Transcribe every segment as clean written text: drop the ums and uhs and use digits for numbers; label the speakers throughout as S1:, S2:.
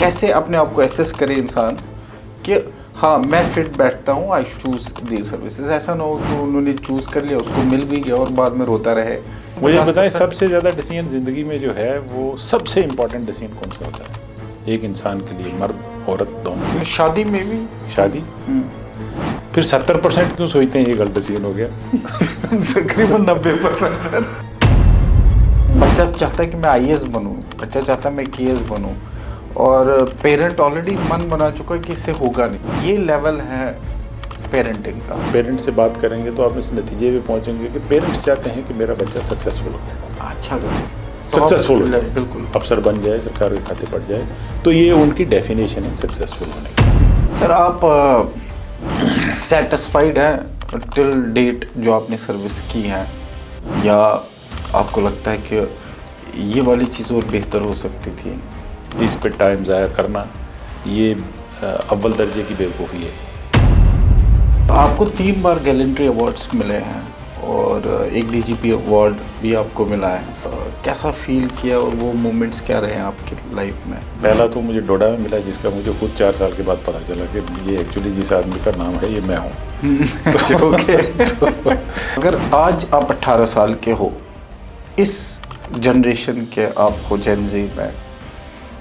S1: कैसे अपने आप को एसेस करे इंसान कि हाँ मैं फिट बैठता हूँ, आई चूज दी सर्विसेज। ऐसा ना हो कि उन्होंने चूज कर लिया, उसको मिल भी गया और बाद में रोता रहे।
S2: मुझे बताएं, सबसे ज़्यादा डिसीजन ज़िंदगी में जो है वो सबसे इम्पोर्टेंट डिसीजन कौन सा होता है एक इंसान के लिए, मर्द औरत दोनों?
S1: शादी में भी।
S2: शादी। फिर 70% क्यों सोचते हैं ये गलत डिसीजन हो गया?
S1: तकरीबन 90%। बच्चा चाहता है कि मैं आईएएस बनूं, बच्चा चाहता है मैं केएएस बनूं, और पेरेंट ऑलरेडी मन बना चुका है कि इससे होगा नहीं। ये लेवल है पेरेंटिंग का।
S2: पेरेंट्स से बात करेंगे तो आप इस नतीजे पे पहुंचेंगे कि पेरेंट्स चाहते हैं कि मेरा बच्चा सक्सेसफुल हो,
S1: अच्छा करें,
S2: सक्सेसफुल हो जाए,
S1: बिल्कुल
S2: अफसर बन जाए, सरकार के खाते पड़ जाए, तो ये उनकी डेफिनेशन है सक्सेसफुल होने की।
S1: सर आप सेटिस्फाइड हैं टिल डेट जो आपने सर्विस की है, या आपको लगता है कि ये वाली चीज़ और बेहतर हो सकती थी?
S2: इस पे टाइम ज़ाया करना ये अव्वल दर्जे की बेवकूफ़ी है।
S1: आपको 3 बार गैलेंट्री अवार्ड्स मिले हैं और एक डीजीपी अवार्ड भी आपको मिला है। कैसा फील किया और वो मोमेंट्स क्या रहे हैं आपकी लाइफ में?
S2: पहला तो मुझे डोडा में मिला, जिसका मुझे खुद 4 साल के बाद पता चला कि ये एक्चुअली जिस आदमी का नाम है ये मैं हूँ।
S1: तो अगर आज आप 18 साल के हो, इस जनरेशन के आपको जेन ज़ी में,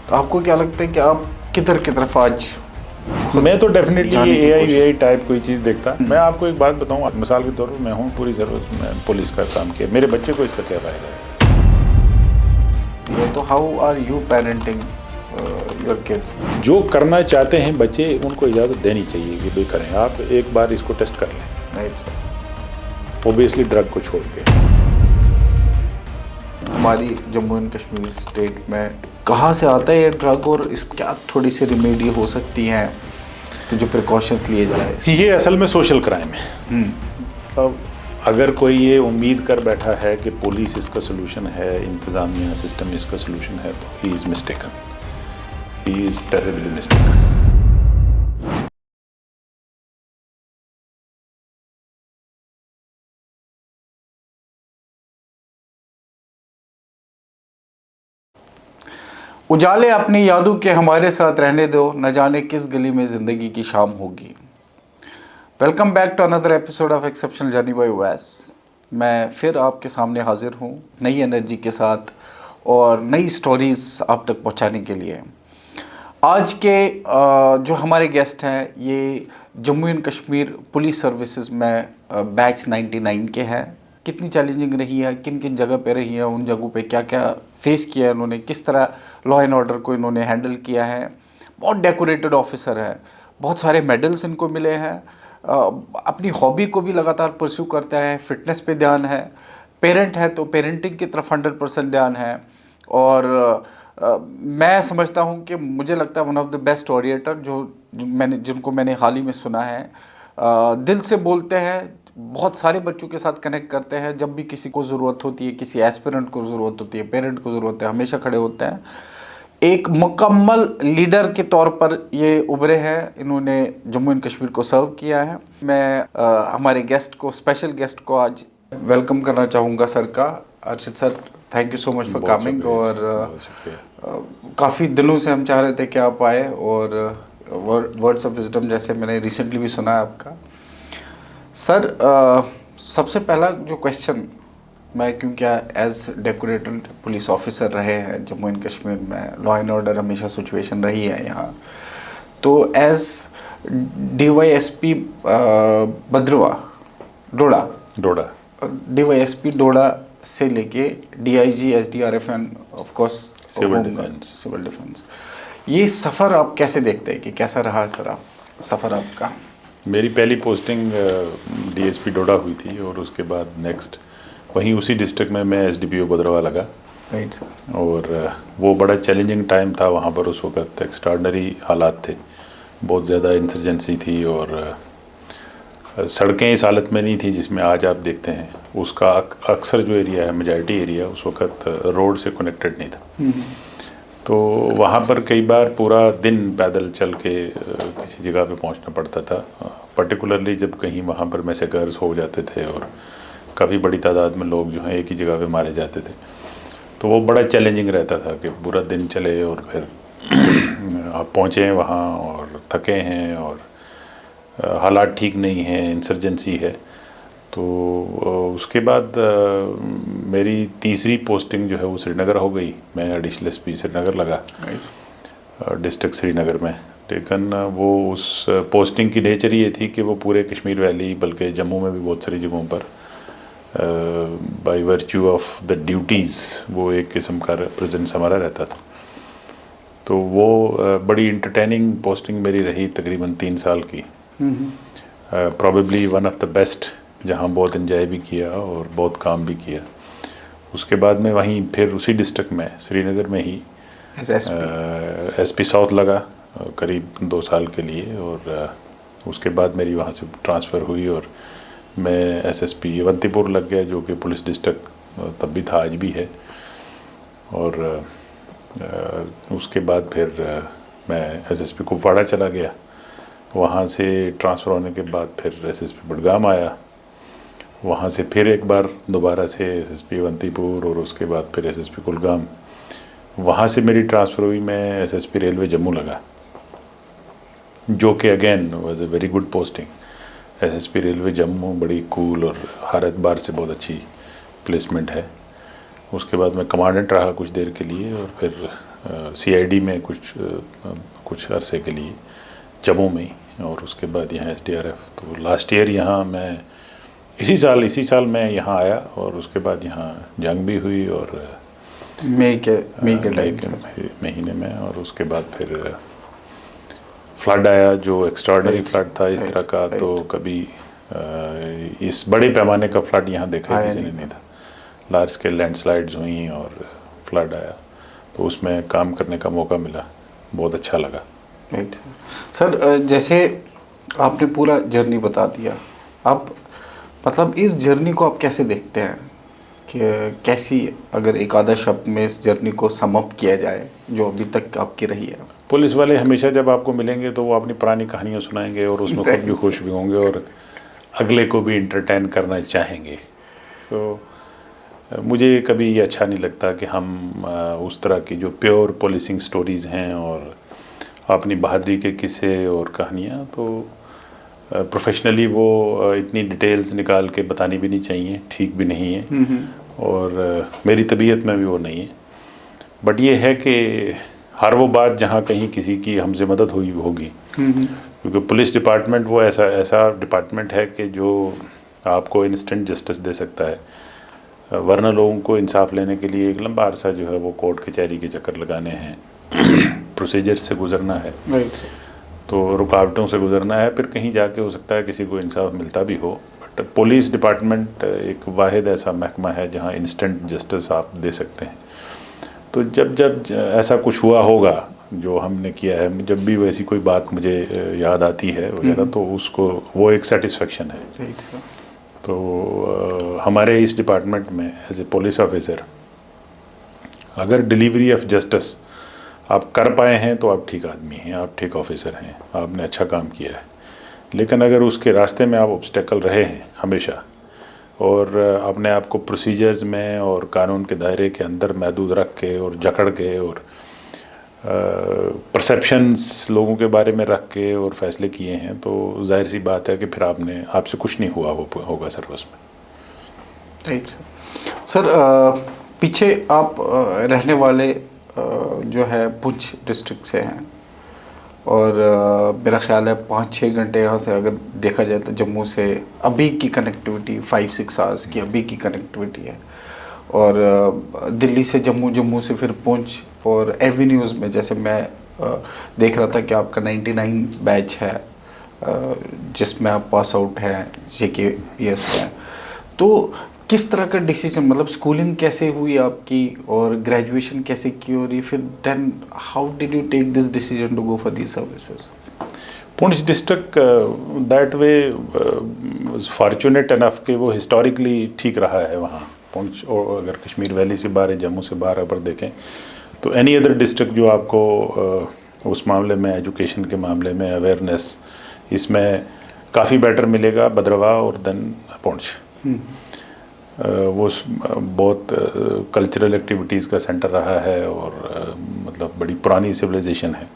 S1: तो आपको क्या लगता है कि आप किधर की तरफ आज?
S2: मैं तो डेफिनेटली ये एआई टाइप कोई चीज़ देखता। मैं आपको एक बात बताऊँ, मिसाल के तौर पर मैं हूँ पूरी सर्विस में पुलिस का काम किया, मेरे बच्चे को इसका क्या फ़ायदा है?
S1: तो how are you parenting your kids?
S2: जो करना चाहते हैं बच्चे, उनको इजाज़त देनी चाहिए कि भाई करें, आप एक बार इसको टेस्ट कर लें।
S1: Right sir.
S2: ओबियसली ड्रग को छोड़ के।
S1: हमारी जम्मू एंड कश्मीर स्टेट में कहाँ से आता है ये ड्रग, और इसको क्या थोड़ी सी रेमेडी हो सकती हैं, तो जो प्रिकॉशंस लिए जाए?
S2: ये असल में सोशल क्राइम है। अब अगर कोई ये उम्मीद कर बैठा है कि पुलिस इसका सोल्यूशन है, इंतज़ामिया सिस्टम इसका सोल्यूशन है, तो he is mistaken, he is terribly mistaken.
S1: उजाले अपनी यादों के हमारे साथ रहने दो, न जाने किस गली में ज़िंदगी की शाम होगी। Welcome back to another episode of exceptional journey by Uwais. मैं फिर आपके सामने हाजिर हूँ नई एनर्जी के साथ और नई स्टोरीज़ आप तक पहुँचाने के लिए। आज के जो हमारे गेस्ट हैं, ये Jammu and Kashmir police services में बैच 99 के हैं। कितनी चैलेंजिंग रही है, किन किन जगह पे रही है, उन जगहों पे क्या क्या फेस किया है इन्होंने, किस तरह लॉ एंड ऑर्डर को इन्होंने हैंडल किया है। बहुत डेकोरेटेड ऑफिसर हैं, बहुत सारे मेडल्स इनको मिले हैं, अपनी हॉबी को भी लगातार परस्यू करता है, फिटनेस पे ध्यान है, पेरेंट है तो पेरेंटिंग की तरफ 100% ध्यान है। और मैं समझता हूँ कि मुझे लगता है वन ऑफ द बेस्ट ऑडिएटर जिनको मैंने हाल ही में सुना है। दिल से बोलते हैं, बहुत सारे बच्चों के साथ कनेक्ट करते हैं। जब भी किसी को ज़रूरत होती है, किसी एस्पिरेंट को ज़रूरत होती है, पेरेंट को ज़रूरत है, हमेशा खड़े होते हैं। एक मुकम्मल लीडर के तौर पर ये उभरे हैं, इन्होंने जम्मू एंड कश्मीर को सर्व किया है। मैं हमारे गेस्ट को, स्पेशल गेस्ट को आज वेलकम करना चाहूँगा सर का। Arshit sir, thank you so much for coming. और काफ़ी दिनों से हम चाह रहे थे कि आप आए, और वर्ड्स ऑफ विजडम जैसे मैंने रिसेंटली भी सुना है आपका। सर सबसे पहला जो क्वेश्चन, मैं क्योंकि एज डेकोरेटेड पुलिस ऑफिसर रहे हैं जम्मू एंड कश्मीर में, लॉ एंड ऑर्डर हमेशा सिचुएशन रही है यहाँ, तो as DYSP Doda DYSP Doda से लेके DIG SDRF and of course civil defence, ये सफ़र आप कैसे देखते हैं कि कैसा रहा सर सफ़र आपका?
S2: मेरी पहली पोस्टिंग DSP डोडा हुई थी, और उसके बाद नेक्स्ट वहीं उसी डिस्ट्रिक्ट में मैं SDPO भद्रवाह लगा।
S1: Right sir.
S2: और वो बड़ा चैलेंजिंग टाइम था वहाँ पर। उस वक्त एक्स्ट्राऑर्डिनरी हालात थे, बहुत ज़्यादा इंसर्जेंसी थी, और सड़कें इस हालत में नहीं थी जिसमें आज आप देखते हैं। उसका अक्सर जो एरिया है, मेजॉरिटी एरिया, उस वक्त रोड से कनेक्टेड नहीं था। तो वहाँ पर कई बार पूरा दिन पैदल चल के किसी जगह पे पहुँचना पड़ता था, पर्टिकुलरली जब कहीं वहाँ पर मैसेकर्स हो जाते थे और काफ़ी बड़ी तादाद में लोग जो हैं एक ही जगह पे मारे जाते थे। तो वो बड़ा चैलेंजिंग रहता था कि पूरा दिन चले और फिर आप पहुँचे हैं वहाँ और थके हैं और हालात ठीक नहीं हैं, इंसर्जेंसी है, तो उसके बाद मेरी तीसरी पोस्टिंग जो है वो श्रीनगर हो गई। मैं एडिशनल एसपी श्रीनगर लगा, डिस्ट्रिक्ट श्रीनगर में। लेकिन वो उस पोस्टिंग की नेचर ये थी कि वो पूरे कश्मीर वैली, बल्कि जम्मू में भी बहुत सारी जगहों पर by virtue of the duties वो एक किस्म का प्रेजेंस हमारा रहता था। तो वो बड़ी इंटरटेनिंग पोस्टिंग मेरी रही तकरीबन 3 साल की। Probably one of the best, जहाँ बहुत एंजॉय भी किया और बहुत काम भी किया। उसके बाद में वहीं फिर उसी डिस्ट्रिक्ट में श्रीनगर में ही एसपी साउथ लगा करीब 2 साल के लिए, और उसके बाद मेरी वहाँ से ट्रांसफ़र हुई और मैं एसएसपी अवंतीपुर लग गया, जो कि पुलिस डिस्ट्रिक्ट तब भी था, आज भी है। और उसके बाद फिर मैं एसएसपी कुपवाड़ा चला गया। वहाँ से ट्रांसफ़र होने के बाद फिर एसएसपी बडगाम आया। वहाँ से फिर एक बार दोबारा से एसएसपी अवंतीपुर, और उसके बाद फिर एसएसपी कुलगाम। वहाँ से मेरी ट्रांसफ़र हुई, मैं एसएसपी रेलवे जम्मू लगा, जो कि again was a very good posting. SSP railway Jammu बड़ी कूल और हर एतबार से बहुत अच्छी प्लेसमेंट है। उसके बाद मैं कमांडेंट रहा कुछ देर के लिए, और फिर सीआईडी में कुछ अरसे के लिए जम्मू में, और उसके बाद यहाँ एसडीआरएफ। तो लास्ट ईयर यहाँ मैं इसी साल मैं यहाँ आया, और उसके बाद यहाँ जंग भी हुई, और
S1: मई के
S2: महीने में, और उसके बाद फिर फ्लड आया, जो एक्स्ट्राऑर्डिनरी फ्लड था इस तरह का। तो कभी इस बड़े पैमाने का फ्लड यहाँ देखा किसी ने नहीं था। लार्ज स्केल लैंडस्लाइड्स हुई और फ्लड आया, तो उसमें काम करने का मौका मिला, बहुत अच्छा लगा।
S1: राइट सर, जैसे आपने पूरा जर्नी बता दिया, आप मतलब इस जर्नी को आप कैसे देखते हैं कि कैसी, अगर एक आधा शब्द में इस जर्नी को सम अप किया जाए जो अभी तक आपकी रही है?
S2: पुलिस वाले हमेशा जब आपको मिलेंगे तो वो अपनी पुरानी कहानियाँ सुनाएंगे, और उसमें खुद भी खुश भी होंगे और अगले को भी इंटरटेन करना चाहेंगे। तो मुझे कभी ये अच्छा नहीं लगता कि हम उस तरह की जो प्योर पुलिसिंग स्टोरीज़ हैं और अपनी बहादुरी के किस्से और कहानियाँ, तो प्रोफेशनली वो इतनी डिटेल्स निकाल के बतानी भी नहीं चाहिए, ठीक भी नहीं है, और मेरी तबीयत में भी वो नहीं है। बट ये है कि हर वो बात जहाँ कहीं किसी की हमसे मदद हुई होगी, क्योंकि पुलिस डिपार्टमेंट वो ऐसा डिपार्टमेंट है कि जो आपको इंस्टेंट जस्टिस दे सकता है, वरना लोगों को इंसाफ लेने के लिए एक लंबा अरसा जो है वो कोर्ट कचहरी के चक्कर लगाने हैं, प्रोसीजर्स से गुजरना है, तो रुकावटों से गुजरना है, फिर कहीं जाके हो सकता है किसी को इंसाफ मिलता भी हो। बट पुलिस डिपार्टमेंट एक वाहिद ऐसा महकमा है जहाँ इंस्टेंट जस्टिस आप दे सकते हैं। तो जब ऐसा कुछ हुआ होगा जो हमने किया है, जब भी वैसी कोई बात मुझे याद आती है वगैरह, तो उसको वो एक सेटिस्फेक्शन है। तो हमारे इस डिपार्टमेंट में एज ए पुलिस ऑफिसर, अगर डिलीवरी ऑफ जस्टिस आप कर पाए हैं तो आप ठीक आदमी हैं, आप ठीक ऑफिसर हैं, आपने अच्छा काम किया है। लेकिन अगर उसके रास्ते में आप ऑब्स्टेकल रहे हैं हमेशा, और अपने आप को प्रोसीजर्स में और कानून के दायरे के अंदर महदूद रख के और जकड़ के और परसेप्शंस लोगों के बारे में रख के और फैसले किए हैं, तो जाहिर सी बात है कि फिर आपसे कुछ नहीं हुआ होगा सर्विस में।
S1: राइट सर, पीछे आप रहने वाले जो है पुंछ डिस्ट्रिक्ट से हैं, और मेरा ख्याल है 5-6 घंटे यहाँ से अगर देखा जाए तो जम्मू से अभी की कनेक्टिविटी 5-6 आवर्स की अभी की कनेक्टिविटी है, और दिल्ली से जम्मू से फिर पुंछ, और एवेन्यूज़ में जैसे मैं देख रहा था कि आपका 99 बैच है जिसमें आप पास आउट हैं JKPS में। तो किस तरह का डिसीजन, मतलब स्कूलिंग कैसे हुई आपकी और ग्रेजुएशन कैसे की, और ये फिर then how did you take this decision to go for these services?
S2: Poonch district that way fortunate enough कि वो हिस्टोरिकली ठीक रहा है वहाँ पुंछ, और अगर कश्मीर वैली से बाहर है, जम्मू से बाहर अगर देखें तो एनी अदर डिस्ट्रिक्ट जो आपको उस मामले में, एजुकेशन के मामले में, अवेयरनेस, इसमें काफ़ी बेटर मिलेगा भद्रवाह और देन पुंछ। वो बहुत कल्चरल एक्टिविटीज़ का सेंटर रहा है, और मतलब बड़ी पुरानी सिविलाइजेशन है।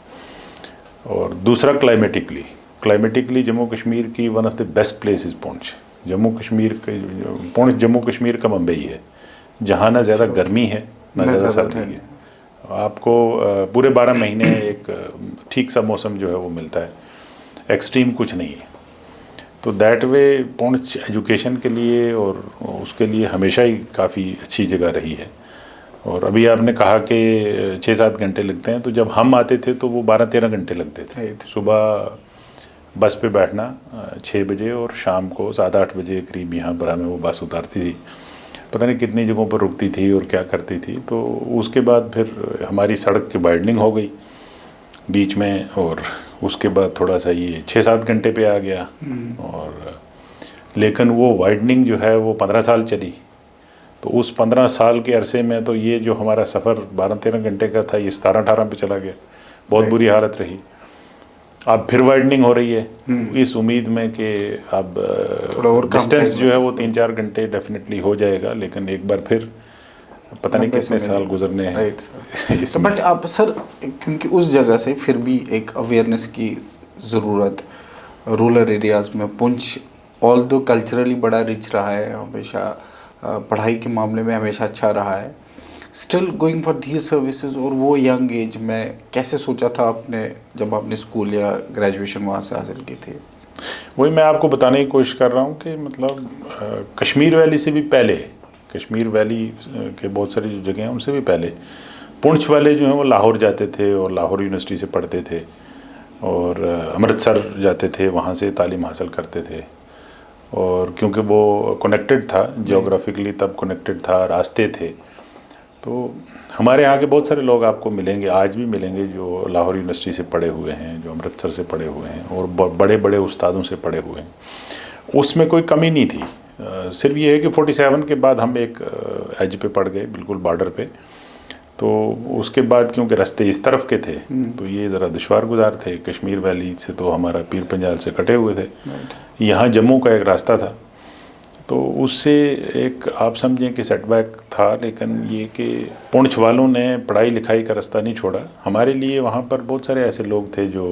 S2: और दूसरा क्लाइमेटिकली जम्मू कश्मीर की one of the best place is Poonch. Poonch Jammu Kashmir का मुंबई है, जहाँ ना ज़्यादा गर्मी है ना ज़्यादा सर्दी है। आपको पूरे 12 महीने एक ठीक सा मौसम जो है वो मिलता है, एक्सट्रीम कुछ नहीं है। तो दैट वे पुंछ एजुकेशन के लिए और उसके लिए हमेशा ही काफ़ी अच्छी जगह रही है। और अभी आपने कहा कि 6-7 घंटे लगते हैं, तो जब हम आते थे तो वो 12-13 घंटे लगते थे। सुबह बस पे बैठना 6 बजे और शाम को 7-8 बजे करीब यहाँ पर हमें वो बस उतारती थी। पता नहीं कितनी जगहों पर रुकती थी और क्या करती थी। तो उसके बाद फिर हमारी सड़क की वाइडनिंग हो गई बीच में, और उसके बाद थोड़ा सा ये 6-7 घंटे पे आ गया। और लेकिन वो वाइडनिंग जो है वो 15 साल चली। तो उस 15 साल के अरसे में तो ये जो हमारा सफ़र 12-13 घंटे का था, ये 17-18 पे चला गया। बहुत बुरी हालत रही। अब फिर वाइडनिंग हो रही है इस उम्मीद में कि अब डिस्टेंस जो है वो 3-4 घंटे डेफिनेटली हो जाएगा, लेकिन एक बार फिर पता नहीं कितने साल गुजरने हैं।
S1: तो बट आप सर, क्योंकि उस जगह से फिर भी एक अवेयरनेस की ज़रूरत, रूरल एरियाज़ में पुंछ ऑल दो कल्चरली बड़ा रिच रहा है, हमेशा पढ़ाई के मामले में हमेशा अच्छा रहा है, still going for these services. और वो यंग एज में कैसे सोचा था आपने जब आपने स्कूल या ग्रेजुएशन वहाँ से हासिल की थी?
S2: वही मैं आपको बताने की कोशिश कर रहा हूँ कि मतलब कश्मीर वैली से भी पहले, कश्मीर वैली के बहुत सारी जो जगह हैं उनसे भी पहले पुंछ वाले जो हैं वो लाहौर जाते थे और लाहौर यूनिवर्सिटी से पढ़ते थे, और अमृतसर जाते थे, वहाँ से तालीम हासिल करते थे। और क्योंकि वो कनेक्टेड था जियोग्राफिकली, तब कनेक्टेड था, रास्ते थे। तो हमारे यहाँ के बहुत सारे लोग आपको मिलेंगे, आज भी मिलेंगे, जो लाहौर यूनिवर्सिटी से पढ़े हुए हैं, जो अमृतसर से पढ़े हुए हैं और बड़े बड़े उस्तादों से पढ़े हुए हैं। उसमें कोई कमी नहीं थी। सिर्फ ये है कि 47 के बाद हम एक एज पे पड़ गए, बिल्कुल बॉर्डर पे। तो उसके बाद क्योंकि रास्ते इस तरफ के थे तो ये ज़रा दुश्वार गुजार थे। कश्मीर वैली से तो हमारा पीर पंजाल से कटे हुए थे, यहाँ जम्मू का एक रास्ता था, तो उससे एक आप समझें कि सेटबैक था। लेकिन ये कि पुंछ वालों ने पढ़ाई लिखाई का रास्ता नहीं छोड़ा। हमारे लिए वहाँ पर बहुत सारे ऐसे लोग थे जो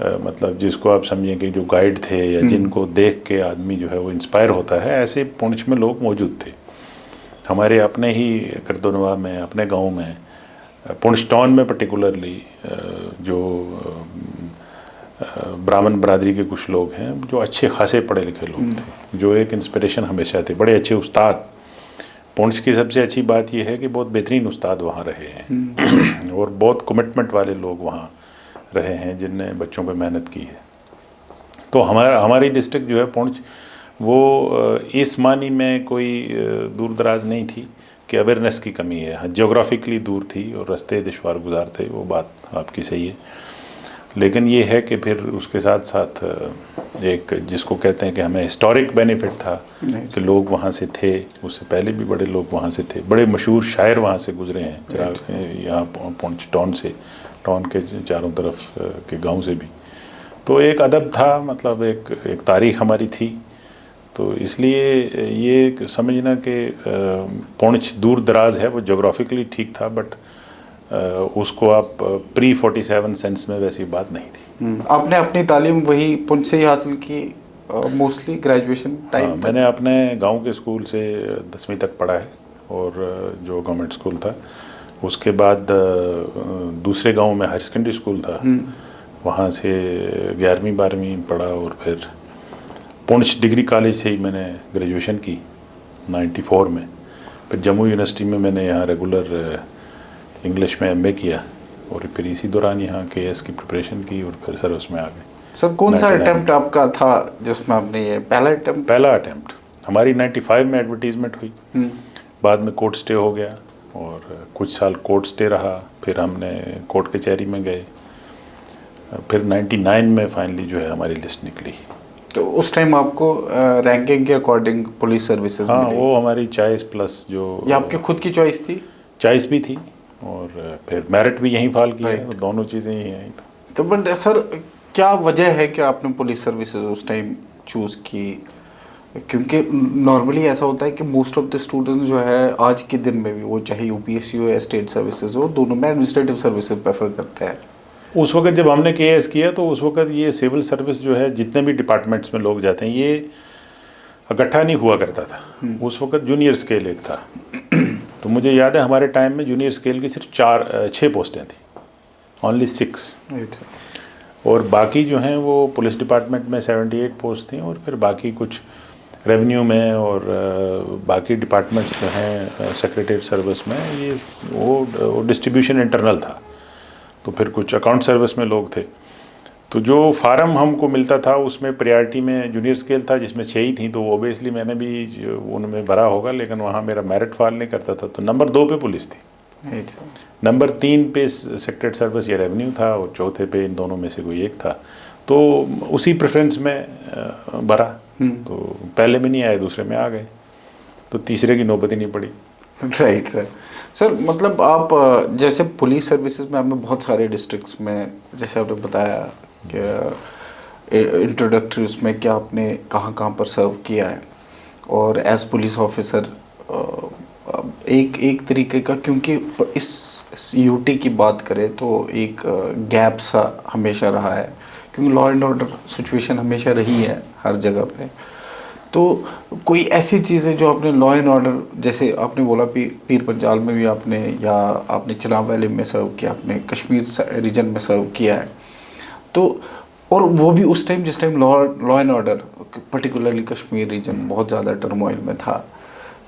S2: मतलब जिसको आप समझें कि जो गाइड थे या जिनको देख के आदमी जो है वो इंस्पायर होता है, ऐसे पुंछ में लोग मौजूद थे। हमारे अपने ही करदोनवा में, अपने गांव में, पुंछ टाउन में पर्टिकुलरली जो ब्राह्मण बरादरी के कुछ लोग हैं जो अच्छे खासे पढ़े लिखे लोग थे, जो एक इंस्पिरेशन हमेशा थे, बड़े अच्छे उस्ताद। पुंछ की सबसे अच्छी बात यह है कि बहुत बेहतरीन उस्ताद वहाँ रहे हैं और बहुत कमिटमेंट वाले लोग वहाँ रहे हैं जिनने बच्चों पर मेहनत की है। तो हमारी डिस्ट्रिक्ट जो है पुंछ, वो इस मानी में कोई दूर दराज नहीं थी कि अवेयरनेस की कमी है। हाँ, जियोग्राफिकली दूर थी और रास्ते दुश्वार गुजार थे, वो बात आपकी सही है। लेकिन ये है कि फिर उसके साथ साथ एक जिसको कहते हैं कि हमें हिस्टोरिक बेनिफिट था कि लोग वहाँ से थे, उससे पहले भी बड़े लोग वहाँ से थे, बड़े मशहूर शायर वहाँ से गुजरे हैं, चिराग यहाँ पुंछ टाउन से, टाउन के चारों तरफ के गांव से भी। तो एक अदब था, मतलब एक तारीख़ हमारी थी। तो इसलिए ये समझना कि पुंछ दूर दराज है, वो जोग्राफिकली ठीक था, बट उसको आप प्री 47 सेंस में वैसी बात नहीं थी।
S1: आपने अपनी तालीम वही पुंछ से ही हासिल की मोस्टली ग्रेजुएशन टाइम?
S2: मैंने अपने गांव के स्कूल से 10वीं तक पढ़ा है, और जो गवर्नमेंट स्कूल था। उसके बाद दूसरे गांव में हायर सेकेंडरी स्कूल था, वहाँ से 11वीं 12वीं पढ़ा, और फिर पुंछ डिग्री कॉलेज से ही मैंने ग्रेजुएशन की 94 में। फिर जम्मू यूनिवर्सिटी में मैंने यहाँ रेगुलर इंग्लिश में एमए किया, और फिर इसी दौरान यहाँ केएस की प्रिपरेशन की, और फिर सर उसमें आ गए।
S1: सर कौन सा अटेम्प्ट आपका था जिसमें आपने ये पहला
S2: अटेम्प्ट हमारी 95 में एडवर्टीजमेंट हुई, बाद में कोर्ट स्टे हो गया, और कुछ साल कोर्ट स्टे रहा, फिर हमने कोर्ट कचहरी में गए, फिर 99 में फाइनली जो है हमारी लिस्ट निकली।
S1: तो उस टाइम आपको रैंकिंग के अकॉर्डिंग पुलिस सर्विसेज?
S2: हाँ, वो हमारी चॉइस प्लस जो,
S1: ये आपकी खुद की चॉइस थी?
S2: चॉइस भी थी, और फिर मेरिट भी यहीं फाल किया, तो दोनों चीज़ें ही हैं।
S1: तो बट सर क्या वजह है कि आपने पुलिस सर्विसेज उस टाइम चूज़ की? क्योंकि नॉर्मली ऐसा होता है कि मोस्ट ऑफ द स्टूडेंट्स जो है आज के दिन में भी, वो चाहे यूपीएससी हो या स्टेट सर्विसेज हो, दोनों में एडमिनिस्ट्रेटिव सर्विसेज प्रेफर करते हैं।
S2: उस वक्त जब हमने केएस किया तो उस वक्त ये सिविल सर्विस जो है, जितने भी डिपार्टमेंट्स में लोग जाते हैं, ये इकट्ठा नहीं हुआ करता था। उस वक्त जूनियर स्केल एक था। तो मुझे याद है हमारे टाइम में जूनियर स्केल की सिर्फ 6 पोस्टें थी, ओनली 6। और बाकी जो हैं वो पुलिस डिपार्टमेंट में 78 पोस्ट थी, और फिर बाकी कुछ रेवेन्यू में और बाकी डिपार्टमेंट्स जो हैं सेक्रेटरीट सर्विस में, ये वो डिस्ट्रीब्यूशन इंटरनल था। तो फिर कुछ अकाउंट सर्विस में लोग थे। तो जो फार्म हमको मिलता था उसमें प्रायोरिटी में जूनियर स्केल था, जिसमें 6 ही थी। तो ओबियसली मैंने भी उनमें भरा होगा, लेकिन वहाँ मेरा मेरिट फाल नहीं करता था। तो नंबर 2 पे पुलिस थी, नंबर 3 पे सेक्रेटरीट सर्विस या रेवेन्यू था, और चौथे पे इन दोनों में से कोई एक था। तो उसी प्रेफरेंस में भरा। तो पहले में नहीं आए, दूसरे में आ गए, तो तीसरे की नौबत ही नहीं पड़ी।
S1: राइट सर, मतलब आप जैसे पुलिस सर्विसेज में आपने बहुत सारे डिस्ट्रिक्ट्स में, जैसे आपने बताया कि इंट्रोडक्टरी उसमें क्या आपने कहाँ कहाँ पर सर्व किया है, और एज पुलिस ऑफिसर एक तरीके का, क्योंकि इस यूटी की बात करें तो एक गैप सा हमेशा रहा है, क्योंकि लॉ एंड ऑर्डर सिचुएशन हमेशा रही है हर जगह पे। तो कोई ऐसी चीज़ें जो आपने लॉ एंड ऑर्डर, जैसे आपने बोला पीर पंजाल में भी आपने, या आपने चिनाब वैली में सर्व किया, आपने कश्मीर रीजन में सर्व किया है, तो और वो भी उस टाइम जिस time law and order particularly Kashmir region बहुत ज़्यादा टर्मोइल में था,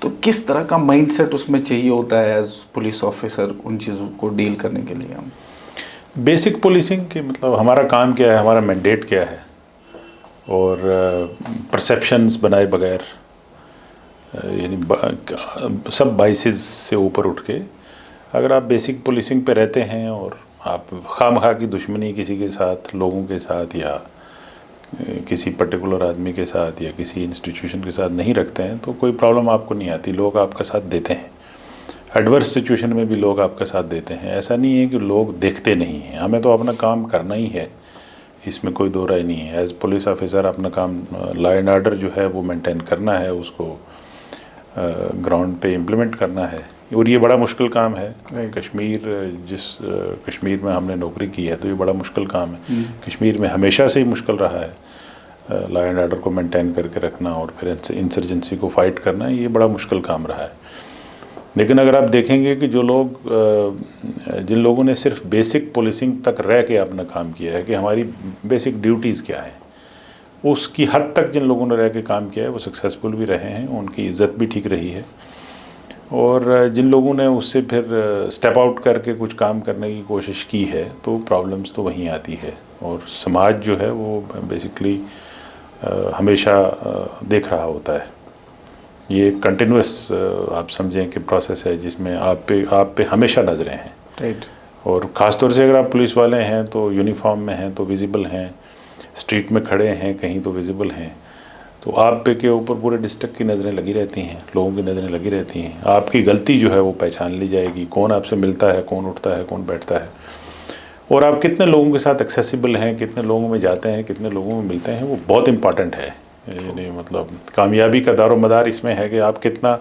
S1: तो किस तरह का माइंडसेट उसमें चाहिए होता है एज पुलिस ऑफिसर उन चीज़ों को डील करने के लिए? हम
S2: बेसिक पुलिसिंग के मतलब हमारा काम क्या है, हमारा मैंडेट क्या है, और परसेप्शंस बनाए बगैर, यानी सब बाइसेस से ऊपर उठ के अगर आप बेसिक पुलिसिंग पे रहते हैं, और आप खामखा की दुश्मनी किसी के साथ, लोगों के साथ, या किसी पर्टिकुलर आदमी के साथ, या किसी इंस्टीट्यूशन के साथ नहीं रखते हैं, तो कोई प्रॉब्लम आपको नहीं आती। लोग आपका साथ देते हैं, एडवर्स सिचुएशन में भी लोग आपका साथ देते हैं। ऐसा नहीं है कि लोग देखते नहीं हैं। हमें तो अपना काम करना ही है, इसमें कोई दो राय नहीं है। एज पुलिस ऑफिसर अपना काम, लॉ एंड ऑर्डर जो है वो मेंटेन करना है, उसको ग्राउंड पे इम्प्लीमेंट करना है, और ये बड़ा मुश्किल काम है। कश्मीर में हमने नौकरी की है, तो ये बड़ा मुश्किल काम है। कश्मीर में हमेशा से ही मुश्किल रहा है लॉ एंड ऑर्डर को मेंटेन करके रखना, और फिर इंसर्जेंसी को फाइट करना, ये बड़ा मुश्किल काम रहा है। लेकिन अगर आप देखेंगे कि जिन लोगों ने सिर्फ बेसिक पुलिसिंग तक रह के अपना काम किया है, कि हमारी बेसिक ड्यूटीज़ क्या हैं, उसकी हद तक जिन लोगों ने रह के काम किया है वो सक्सेसफुल भी रहे हैं, उनकी इज़्ज़त भी ठीक रही है। और जिन लोगों ने उससे फिर स्टेप आउट करके कुछ काम करने की कोशिश की है, तो प्रॉब्लम्स तो वहीं आती है। और समाज जो है वो बेसिकली हमेशा देख रहा होता है। ये कंटिन्यूस आप समझें कि प्रोसेस है, जिसमें आप पे हमेशा नज़रें हैं।
S1: राइट।
S2: और ख़ास तौर से अगर आप पुलिस वाले हैं तो यूनिफॉर्म में हैं तो विजिबल हैं, स्ट्रीट में खड़े हैं कहीं तो विजिबल हैं, तो आप पे के ऊपर पूरे डिस्ट्रिक्ट की नज़रें लगी रहती हैं, लोगों की नज़रें लगी रहती हैं। आपकी गलती जो है वो पहचान ली जाएगी, कौन आपसे मिलता है, कौन उठता है, कौन बैठता है, और आप कितने लोगों के साथ एक्सेसिबल हैं, कितने लोगों में जाते हैं, कितने लोगों में मिलते हैं, वो बहुत इंपॉर्टेंट है। यानी मतलब कामयाबी का दारो मदार इसमें है कि आप कितना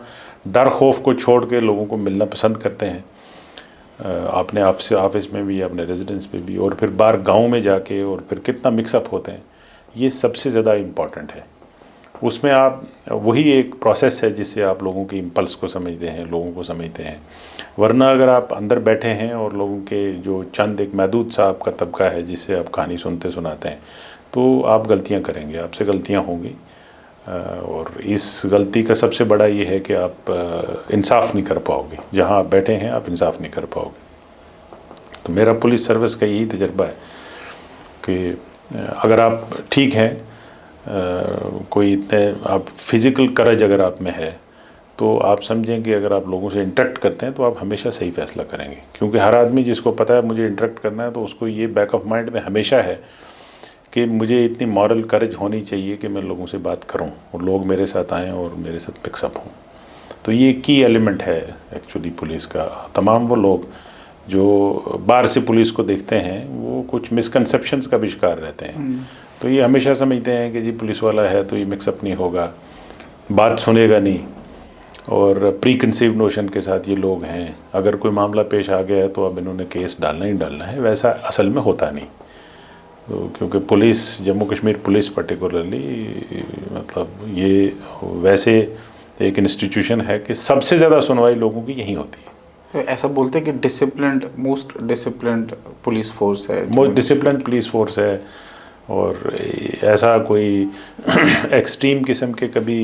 S2: डर खौफ को छोड़ के लोगों को मिलना पसंद करते हैं, अपने ऑफिस में भी, अपने रेजिडेंस पे भी, और फिर बाहर गांव में जाके, और फिर कितना मिक्सअप होते हैं, ये सबसे ज़्यादा इम्पॉर्टेंट है। उसमें आप वही एक प्रोसेस है जिससे आप लोगों की इम्पल्स को समझते हैं, लोगों को समझते हैं। वरना अगर आप अंदर बैठे हैं और लोगों के जो चंद एक महदूद सा आपका तबका है जिससे आप कहानी सुनते सुनाते हैं, तो आप गलतियां करेंगे, आपसे गलतियां होंगी। और इस गलती का सबसे बड़ा ये है कि आप इंसाफ नहीं कर पाओगे, जहां आप बैठे हैं आप इंसाफ नहीं कर पाओगे। तो मेरा पुलिस सर्विस का यही तजर्बा है कि अगर आप ठीक हैं, कोई इतने आप फिज़िकल करज अगर आप में है, तो आप समझें कि अगर आप लोगों से इंटरेक्ट करते हैं तो आप हमेशा सही फैसला करेंगे। क्योंकि हर आदमी जिसको पता है मुझे इंटरेक्ट करना है, तो उसको ये बैक ऑफ माइंड में हमेशा है कि मुझे इतनी मॉरल करेज होनी चाहिए कि मैं लोगों से बात करूं और लोग मेरे साथ आएँ और मेरे साथ पिक्सअप हों। तो ये की एलिमेंट है एक्चुअली पुलिस का। तमाम वो लोग जो बाहर से पुलिस को देखते हैं वो कुछ मिसकंसेप्शंस का भी शिकार रहते हैं। तो ये हमेशा समझते हैं कि जी पुलिस वाला है तो ये मिक्सअप नहीं होगा, बात सुनेगा नहीं, और प्री कंसीव नोशन के साथ ये लोग हैं, अगर कोई मामला पेश आ गया है तो अब इन्होंने केस डालना ही डालना है। वैसा असल में होता नहीं। तो क्योंकि police, Jammu Kashmir police particularly, मतलब ये वैसे एक इंस्टीट्यूशन है कि सबसे ज़्यादा सुनवाई लोगों की यहीं होती है।
S1: तो ऐसा बोलते हैं कि disciplined, most disciplined police force है,
S2: मोस्ट डिसिप्लिन पुलिस फोर्स है। और ऐसा कोई एक्सट्रीम किस्म के कभी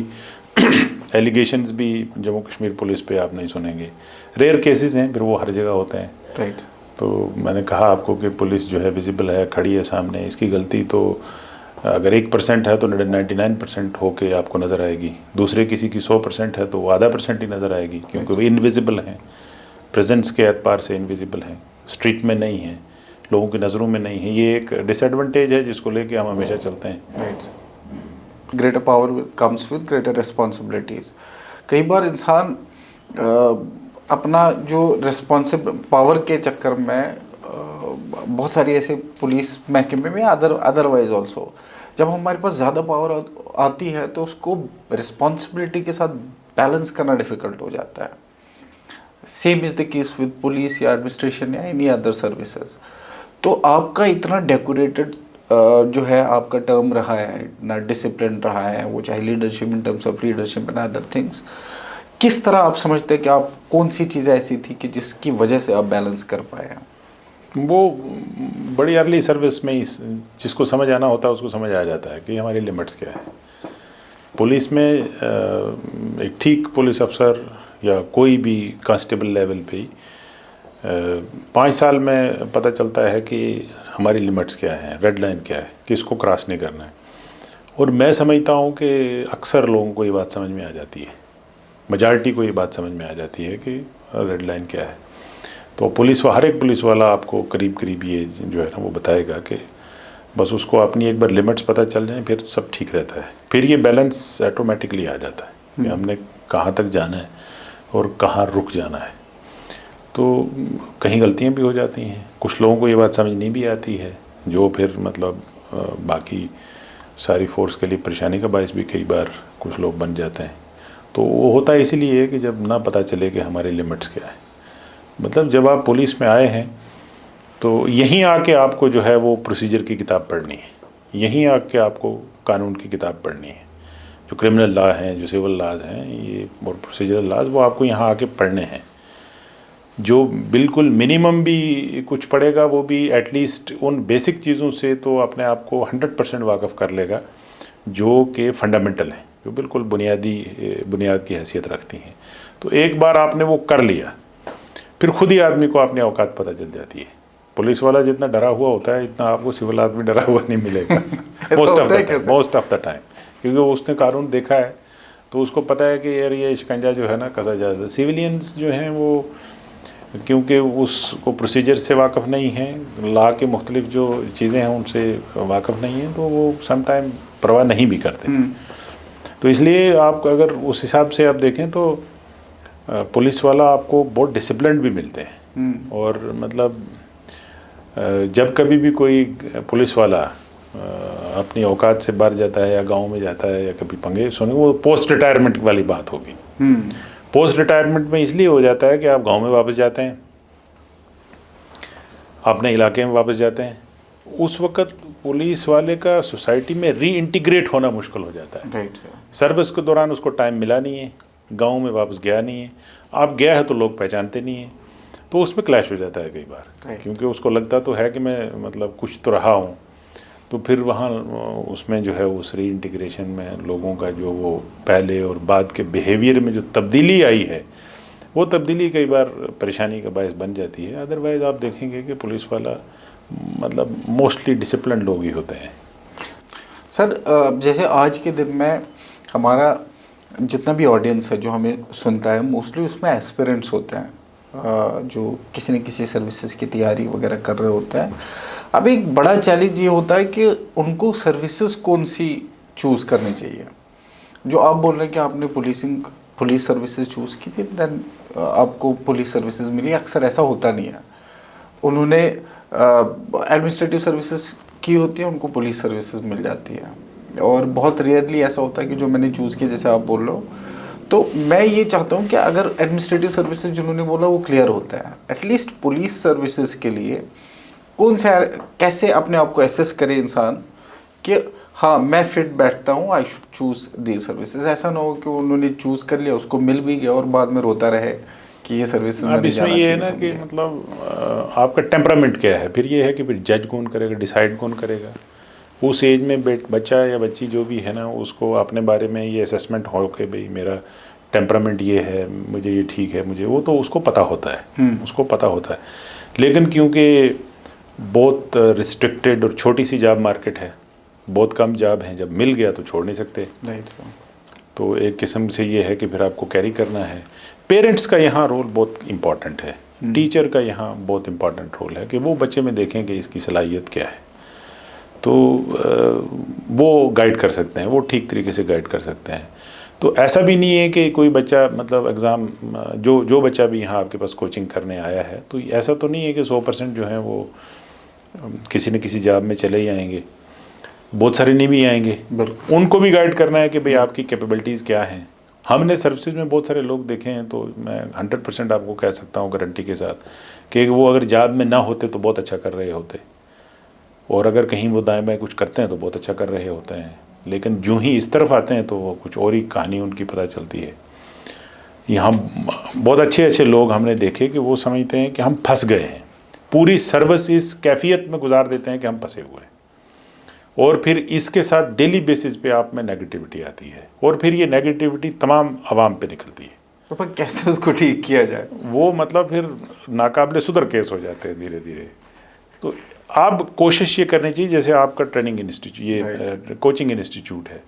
S2: एलिगेशंस भी जम्मू कश्मीर पुलिस पे आप नहीं सुनेंगे। रेयर केसेस हैं, फिर वो हर जगह होते हैं।
S1: राइट।
S2: तो मैंने कहा आपको कि पुलिस जो है विजिबल है, खड़ी है सामने, इसकी गलती तो अगर 1% है तो 99% होके आपको नज़र आएगी। दूसरे किसी की 100% है तो वो आधा % ही नज़र आएगी, क्योंकि वो इनविजिबल हैं, प्रेजेंस के एतबार से इनविजिबल हैं, स्ट्रीट में नहीं हैं, लोगों की नज़रों में नहीं है। ये एक डिसएडवांटेज है जिसको लेके हम हमेशा चलते हैं।
S1: Right. Greater power comes with greater responsibilities. कई बार इंसान अपना जो रिस्पॉन्सिब पावर के चक्कर में बहुत सारी ऐसे पुलिस महकमे में अदरवाइज ऑल्सो, जब हमारे पास ज़्यादा पावर आती है तो उसको रिस्पॉन्सिबिलिटी के साथ बैलेंस करना डिफ़िकल्ट हो जाता है। Same is the case with police या एडमिनिस्ट्रेशन या एनी अदर सर्विसेज। तो आपका इतना डेकोरेटेड जो है आपका टर्म रहा है, इतना डिसिप्लिन रहा है, वो चाहे leadership in terms of leadership and other things, किस तरह आप समझते हैं कि आप कौन सी चीज़ ऐसी थी कि जिसकी वजह से आप बैलेंस कर पाए हैं?
S2: वो बड़ी अर्ली सर्विस में जिसको समझ आना होता है उसको समझ आ जाता है कि हमारी लिमिट्स क्या है। पुलिस में एक ठीक पुलिस अफसर या कोई भी कांस्टेबल लेवल पे 5 साल में पता चलता है कि हमारी लिमिट्स क्या हैं, रेड लाइन क्या है, कि इसको क्रॉस नहीं करना है। और मैं समझता हूँ कि अक्सर लोगों को ये बात समझ में आ जाती है, मेजॉरिटी को ये बात समझ में आ जाती है कि रेड लाइन क्या है। तो हर एक पुलिस वाला आपको करीब करीब ये जो है ना वो बताएगा कि बस उसको अपनी एक बार लिमिट्स पता चल जाए फिर सब ठीक रहता है। फिर ये बैलेंस ऑटोमेटिकली आ जाता है कि हमने कहाँ तक जाना है और कहाँ रुक जाना है। तो कहीं गलतियाँ भी हो जाती हैं, कुछ लोगों को ये बात समझ नहीं भी आती है, जो फिर मतलब बाकी सारी फोर्स के लिए परेशानी का बायस भी कई बार कुछ लोग बन जाते हैं। तो वो होता है इसीलिए कि जब ना पता चले कि हमारी लिमिट्स क्या है। मतलब जब आप पुलिस में आए हैं तो यहीं आके आपको जो है वो प्रोसीजर की किताब पढ़नी है, यहीं आके आपको कानून की किताब पढ़नी है। जो क्रिमिनल लॉ हैं, जो सिविल लॉज हैं, ये और प्रोसीजरल लॉज, वो आपको यहाँ आके पढ़ने हैं। जो बिल्कुल मिनिमम भी कुछ पढ़ेगा वो भी एटलीस्ट उन बेसिक चीज़ों से तो अपने आप को 100% वाकफ़ कर लेगा जो कि फंडामेंटल हैं, जो बिल्कुल बुनियाद की हैसियत रखती हैं। तो एक बार आपने वो कर लिया, फिर खुद ही आदमी को अपनी औकात पता चल जाती है। पुलिस वाला जितना डरा हुआ होता है इतना आपको सिविल आदमी डरा हुआ नहीं मिलेगा मोस्ट ऑफ द टाइम, क्योंकि उसने कानून देखा है तो उसको पता है कि यार ये शिकंजा जो है ना कसा जाता है। सिविलियंस जो हैं वो क्योंकि उसको प्रोसीजर से वाकफ़ नहीं हैं, लॉ के मुख्तलिफ जो चीज़ें हैं उनसे वाकफ़ नहीं हैं, तो वो सम टाइम परवाह नहीं भी करते। तो इसलिए आप अगर उस हिसाब से आप देखें तो पुलिस वाला आपको बहुत डिसिप्लिन्ड भी मिलते हैं। और मतलब जब कभी भी कोई पुलिस वाला अपनी औकात से बाहर जाता है या गांव में जाता है या कभी पंगे सुने, वो पोस्ट रिटायरमेंट वाली बात होगी। पोस्ट रिटायरमेंट में इसलिए हो जाता है कि आप गांव में वापस जाते हैं, अपने इलाके में वापस जाते हैं। उस वक़्त पुलिस वाले का सोसाइटी में री इंटीग्रेट होना मुश्किल हो जाता है।
S1: राइट।
S2: सर्विस के दौरान उसको टाइम मिला नहीं है, गांव में वापस गया नहीं है, आप गया है तो लोग पहचानते नहीं हैं, तो उसमें क्लैश हो जाता है कई बार। क्योंकि उसको लगता तो है कि मैं मतलब कुछ तो रहा हूँ, तो फिर वहाँ उसमें जो है उस री इंटीग्रेशन में लोगों का जो वो पहले और बाद के बिहेवियर में जो तब्दीली आई है, वो तब्दीली कई बार परेशानी का बायस बन जाती है। अदरवाइज़ आप देखेंगे कि पुलिस वाला मतलब मोस्टली डिसिप्लिन लोग ही होते हैं।
S1: सर जैसे आज के दिन में हमारा जितना भी ऑडियंस है जो हमें सुनता है, मोस्टली उसमें एस्पिरेंट्स होते हैं जो किसी न किसी सर्विसेज की तैयारी वगैरह कर रहे होते हैं। अब एक बड़ा चैलेंज ये होता है कि उनको सर्विसेज कौन सी चूज़ करनी चाहिए। जो आप बोल रहे हैं कि आपने पुलिस सर्विसेज चूज़ की थी, देन आपको पुलिस सर्विसेज मिली। अक्सर ऐसा होता नहीं है, उन्होंने एडमिनिस्ट्रेटिव सर्विसेज की होती है, उनको पुलिस सर्विसेज मिल जाती है। और बहुत रेयरली ऐसा होता है कि जो मैंने चूज़ किया, जैसे आप बोल रहे हो, तो मैं ये चाहता हूँ कि अगर एडमिनिस्ट्रेटिव सर्विसेज जिन्होंने बोला वो क्लियर होता है, एटलीस्ट पुलिस सर्विसेज के लिए कौन सा, कैसे अपने आप को एसेस करे इंसान कि हाँ मैं फिट बैठता हूँ, I should choose the services. ऐसा ना हो कि उन्होंने चूज़ कर लिया, उसको मिल भी गया और बाद में रोता रहे कि ये सर्विसेज
S2: अब इसमें ये है ना कि मतलब आपका टेम्परामेंट क्या है, फिर ये है कि फिर जज कौन करेगा, डिसाइड कौन करेगा। उस एज में बच्चा या बच्ची जो भी है ना, उसको अपने बारे में ये असेसमेंट हो कि भाई मेरा टेम्परामेंट ये है, मुझे ये ठीक है, मुझे वो, तो उसको पता होता है, उसको पता होता है। लेकिन क्योंकि बहुत रिस्ट्रिक्टेड और छोटी सी जॉब मार्केट है, बहुत कम जॉब हैं, जब मिल गया तो छोड़ नहीं सकते। तो एक किस्म से ये है कि फिर आपको कैरी करना है। पेरेंट्स का यहाँ रोल बहुत इम्पॉर्टेंट है, टीचर का यहाँ बहुत इम्पॉर्टेंट रोल है कि वो बच्चे में देखें कि इसकी सलाहियत क्या है, तो वो गाइड कर सकते हैं, वो ठीक तरीके से गाइड कर सकते हैं। तो ऐसा भी नहीं है कि कोई बच्चा मतलब एग्ज़ाम जो बच्चा भी यहाँ आपके पास कोचिंग करने आया है, तो ऐसा तो नहीं है कि 100% जो है वो किसी न किसी जॉब में चले ही आएंगे, बहुत सारे नहीं भी आएंगे। उनको भी गाइड करना है कि भाई आपकी कैपेबिलिटीज़ क्या हैं। हमने सर्विसेज में बहुत सारे लोग देखे हैं, तो मैं 100% आपको कह सकता हूँ गारंटी के साथ कि वो अगर जॉब में ना होते तो बहुत अच्छा कर रहे होते, और अगर कहीं वो दाएं बाएं कुछ करते हैं तो बहुत अच्छा कर रहे होते हैं। लेकिन जो ही इस तरफ आते हैं तो वो कुछ और ही कहानी उनकी पता चलती है। यहाँ बहुत अच्छे अच्छे लोग हमने देखे कि वो समझते हैं कि हम फंस गए हैं, पूरी सर्विस इस कैफियत में गुजार देते हैं कि हम फंसे हुए हैं, और फिर इसके साथ डेली बेसिस पे आप में नेगेटिविटी आती है, और फिर ये नेगेटिविटी तमाम आवाम पे निकलती है।
S1: तो पर कैसे उसको ठीक किया जाए? वो
S2: मतलब फिर नाकाबिले सुधर केस हो जाते हैं धीरे धीरे। तो आप कोशिश ये करनी चाहिए, जैसे आपका ट्रेनिंग इंस्टीट्यूट, ये कोचिंग इंस्टीट्यूट है,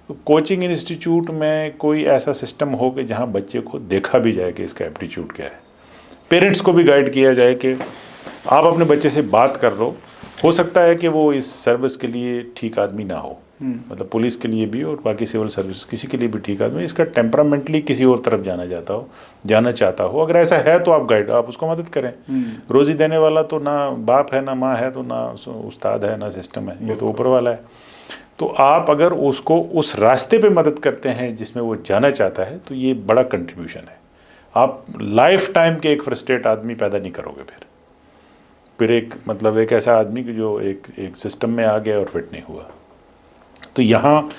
S2: तो कोचिंग इंस्टीट्यूट में कोई ऐसा सिस्टम हो कि जहाँ बच्चे को देखा भी जाए कि इसका एप्टीट्यूड क्या है, पेरेंट्स को भी गाइड किया जाए कि आप अपने बच्चे से बात कर लो, हो सकता है कि वो इस सर्विस के लिए ठीक आदमी ना हो, मतलब पुलिस के लिए भी और बाकी सिविल सर्विस किसी के लिए भी ठीक आदमी, इसका टेम्परामेंटली किसी और तरफ जाना चाहता हो, अगर ऐसा है तो आप उसको मदद करें। रोज़ी देने वाला तो ना बाप है, ना माँ है, तो ना उस्ताद है, ना सिस्टम है, ये तो ऊपर वाला है। तो आप अगर उसको उस रास्ते पे मदद करते हैं जिसमें वो जाना चाहता है, तो ये बड़ा कंट्रीब्यूशन है। आप लाइफ टाइम के एक फ्रस्ट्रेट आदमी पैदा नहीं करोगे फिर एक ऐसा आदमी कि जो एक सिस्टम में आ गया और फिट नहीं हुआ। तो यहाँ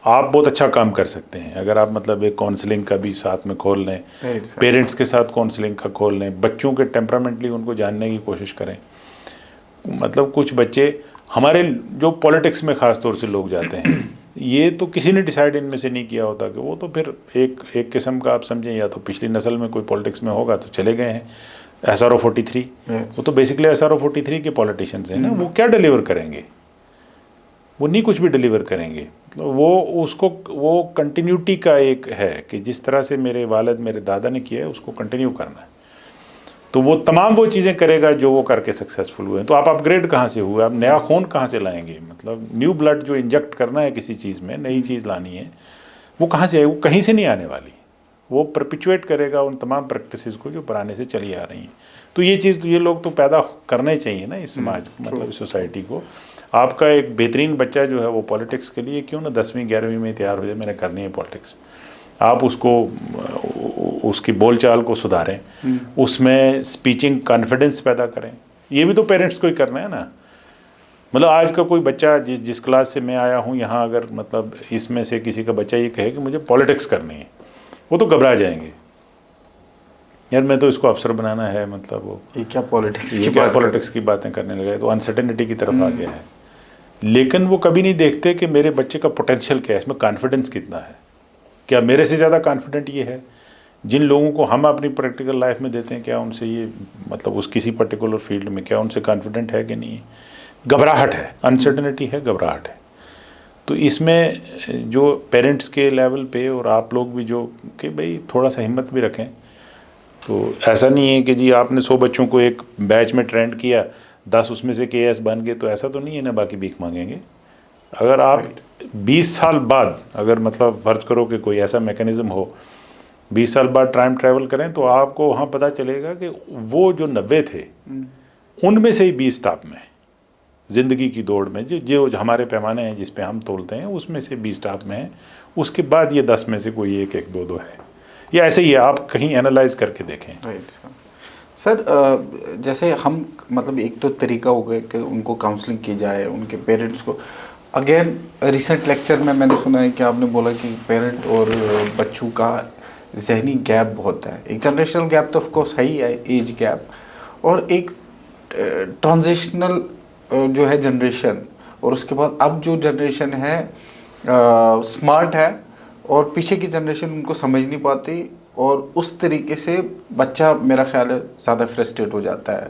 S2: आप बहुत अच्छा काम कर सकते हैं अगर आप मतलब एक काउंसलिंग का भी साथ में खोल लें, पेरेंट्स के साथ काउंसलिंग का खोल लें, बच्चों के टेम्परामेंटली उनको जानने की कोशिश करें। मतलब कुछ बच्चे हमारे जो पॉलिटिक्स में ख़ास तौर से लोग जाते हैं, ये तो किसी ने डिसाइड इनमें से नहीं किया होता कि वो तो फिर एक किस्म का आप समझें, या तो पिछली नस्ल में कोई पॉलिटिक्स में होगा तो चले गए हैं। SRO 43 वो तो बेसिकली SRO 43 के पॉलिटिशियंस हैं ना, वो क्या डिलीवर करेंगे? वो नहीं कुछ भी डिलीवर करेंगे। मतलब वो कंटिन्यूटी का एक है कि जिस तरह से मेरे वालिद मेरे दादा ने किया है उसको कंटिन्यू करना है, तो वो तमाम वो चीज़ें करेगा जो वो करके सक्सेसफुल हुए हैं। तो आप अपग्रेड कहाँ से हुए, आप नया खून कहाँ से लाएंगे? मतलब न्यू ब्लड जो इंजेक्ट करना है किसी चीज़ में, नई चीज़ लानी है, वो कहाँ से आए? वो कहीं से नहीं आने वाली, वो परपिचुएट करेगा उन तमाम प्रैक्टिसेस को जो पुराने से चली आ रही हैं। तो ये चीज़ तो ये लोग तो पैदा करने चाहिए ना इस समाज मतलब इस सोसाइटी को। आपका एक बेहतरीन बच्चा जो है वो पॉलिटिक्स के लिए क्यों ना 10वीं 11वीं में तैयार हो जाए, मैंने करनी है पॉलिटिक्स, आप उसको उसकी बोलचाल को सुधारें, उसमें स्पीचिंग कॉन्फिडेंस पैदा करें। ये भी तो पेरेंट्स को ही करना है ना। मतलब आज का कोई बच्चा जिस क्लास से मैं आया हूँ यहाँ, अगर मतलब इसमें से किसी का बच्चा ये कहे कि मुझे पॉलिटिक्स करनी है, वो तो घबरा जाएंगे, यार मैं तो इसको अफसर बनाना है, मतलब वो
S1: ये क्या पॉलिटिक्स
S2: की बातें करने लगे, तो अनसर्टेनिटी की तरफ आ गया है। लेकिन वो कभी नहीं देखते कि मेरे बच्चे का पोटेंशियल क्या है, इसमें कॉन्फिडेंस कितना है, क्या मेरे से ज़्यादा कॉन्फिडेंट ये है? जिन लोगों को हम अपनी प्रैक्टिकल लाइफ में देते हैं, क्या उनसे ये मतलब उस किसी पर्टिकुलर फील्ड में क्या उनसे कॉन्फिडेंट है कि नहीं है? घबराहट है, अनसर्टेनिटी है, घबराहट है। तो इसमें जो पेरेंट्स के लेवल पे और आप लोग भी जो कि भाई थोड़ा सा हिम्मत भी रखें। तो ऐसा नहीं है कि जी आपने 100 बच्चों को एक बैच में ट्रेंड किया, 10 उसमें से KS बन गए, तो ऐसा तो नहीं है ना बाकी भीख मांगेंगे। अगर आप 20 साल बाद अगर मतलब फर्ज करो कि कोई ऐसा मैकेनिज़्म हो, 20 साल बाद टाइम ट्रैवल करें, तो आपको वहाँ पता चलेगा कि वो जो 90 थे उनमें से ही 20 टॉप में, ज़िंदगी की दौड़ में जो हमारे पैमाने हैं जिस पे हम तोलते हैं, उसमें से 20 टॉप में है। उसके बाद ये 10 में से कोई 1 1 2 2 है। ये ऐसे ही है, आप कहीं एनालाइज करके देखें।
S1: राइट सर, जैसे हम मतलब एक तो तरीका हो गया कि उनको काउंसलिंग की जाए, उनके पेरेंट्स को। अगेन रिसेंट लेक्चर में मैंने सुना है कि आपने बोला कि पेरेंट और बच्चों का जहनी गैप बहुत है। एक जनरेशनल गैप तो ऑफ कोर्स है ही है, एज गैप, और एक ट्रांजिशनल जो है जनरेशन, और उसके बाद अब जो जनरेशन है स्मार्ट है और पीछे की जनरेशन उनको समझ नहीं पाती, और उस तरीके से बच्चा मेरा ख्याल है ज़्यादा फ्रस्ट्रेट हो जाता है।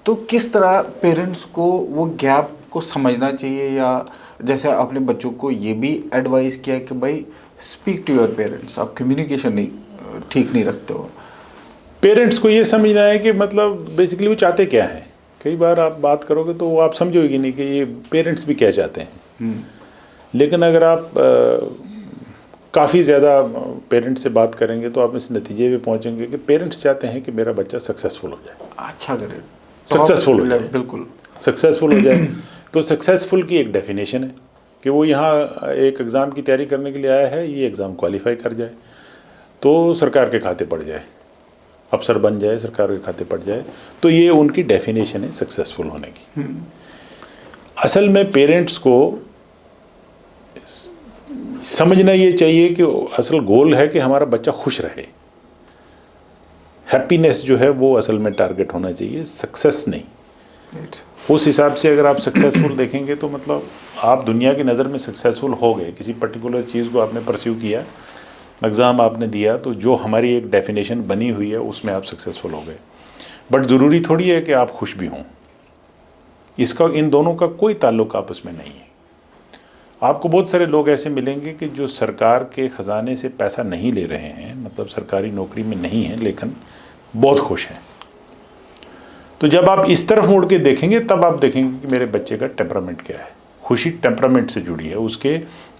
S1: तो किस तरह पेरेंट्स को वो गैप को समझना चाहिए, या जैसे आपने बच्चों को ये भी एडवाइस किया कि भाई स्पीक टू योर पेरेंट्स, आप कम्युनिकेशन नहीं ठीक नहीं रखते हो।
S2: पेरेंट्स को ये समझना है कि मतलब बेसिकली वो चाहते क्या हैं। कई बार आप बात करोगे तो वो आप समझोगे नहीं कि ये पेरेंट्स भी क्या चाहते हैं। लेकिन अगर आप काफ़ी ज़्यादा पेरेंट्स से बात करेंगे तो आप इस नतीजे पे पहुंचेंगे कि पेरेंट्स चाहते हैं कि मेरा बच्चा सक्सेसफुल हो जाए,
S1: अच्छा करे,
S2: सक्सेसफुल हो जाए,
S1: बिल्कुल
S2: सक्सेसफुल हो जाए। तो सक्सेसफुल की एक डेफिनेशन है कि वो यहाँ एक एग्ज़ाम की तैयारी करने के लिए आया है, ये एग्ज़ाम क्वालिफाई कर जाए तो सरकार के खाते पड़ जाए, अफसर बन जाए, सरकार के खाते पड़ जाए, तो ये उनकी डेफिनेशन है सक्सेसफुल होने की। असल में पेरेंट्स को समझना ये चाहिए कि असल गोल है कि हमारा बच्चा खुश रहे। हैप्पीनेस जो है वो असल में टारगेट होना चाहिए, सक्सेस नहीं। उस हिसाब से अगर आप सक्सेसफुल देखेंगे तो मतलब आप दुनिया की नज़र में सक्सेसफुल हो गए, किसी पर्टिकुलर चीज़ को आपने परस्यू किया, एग्ज़ाम आपने दिया, तो जो हमारी एक डेफिनेशन बनी हुई है उसमें आप सक्सेसफुल हो गए। बट ज़रूरी थोड़ी है कि आप खुश भी हों, इसका इन दोनों का कोई ताल्लुक आपस में नहीं है। आपको बहुत सारे लोग ऐसे मिलेंगे कि जो सरकार के ख़जाने से पैसा नहीं ले रहे हैं, मतलब सरकारी नौकरी में नहीं है, लेकिन बहुत खुश हैं। तो जब आप इस तरफ मुड़ के देखेंगे तब आप देखेंगे कि मेरे बच्चे का टेम्परामेंट क्या है। खुशी टेम्परामेंट से जुड़ी है, उसके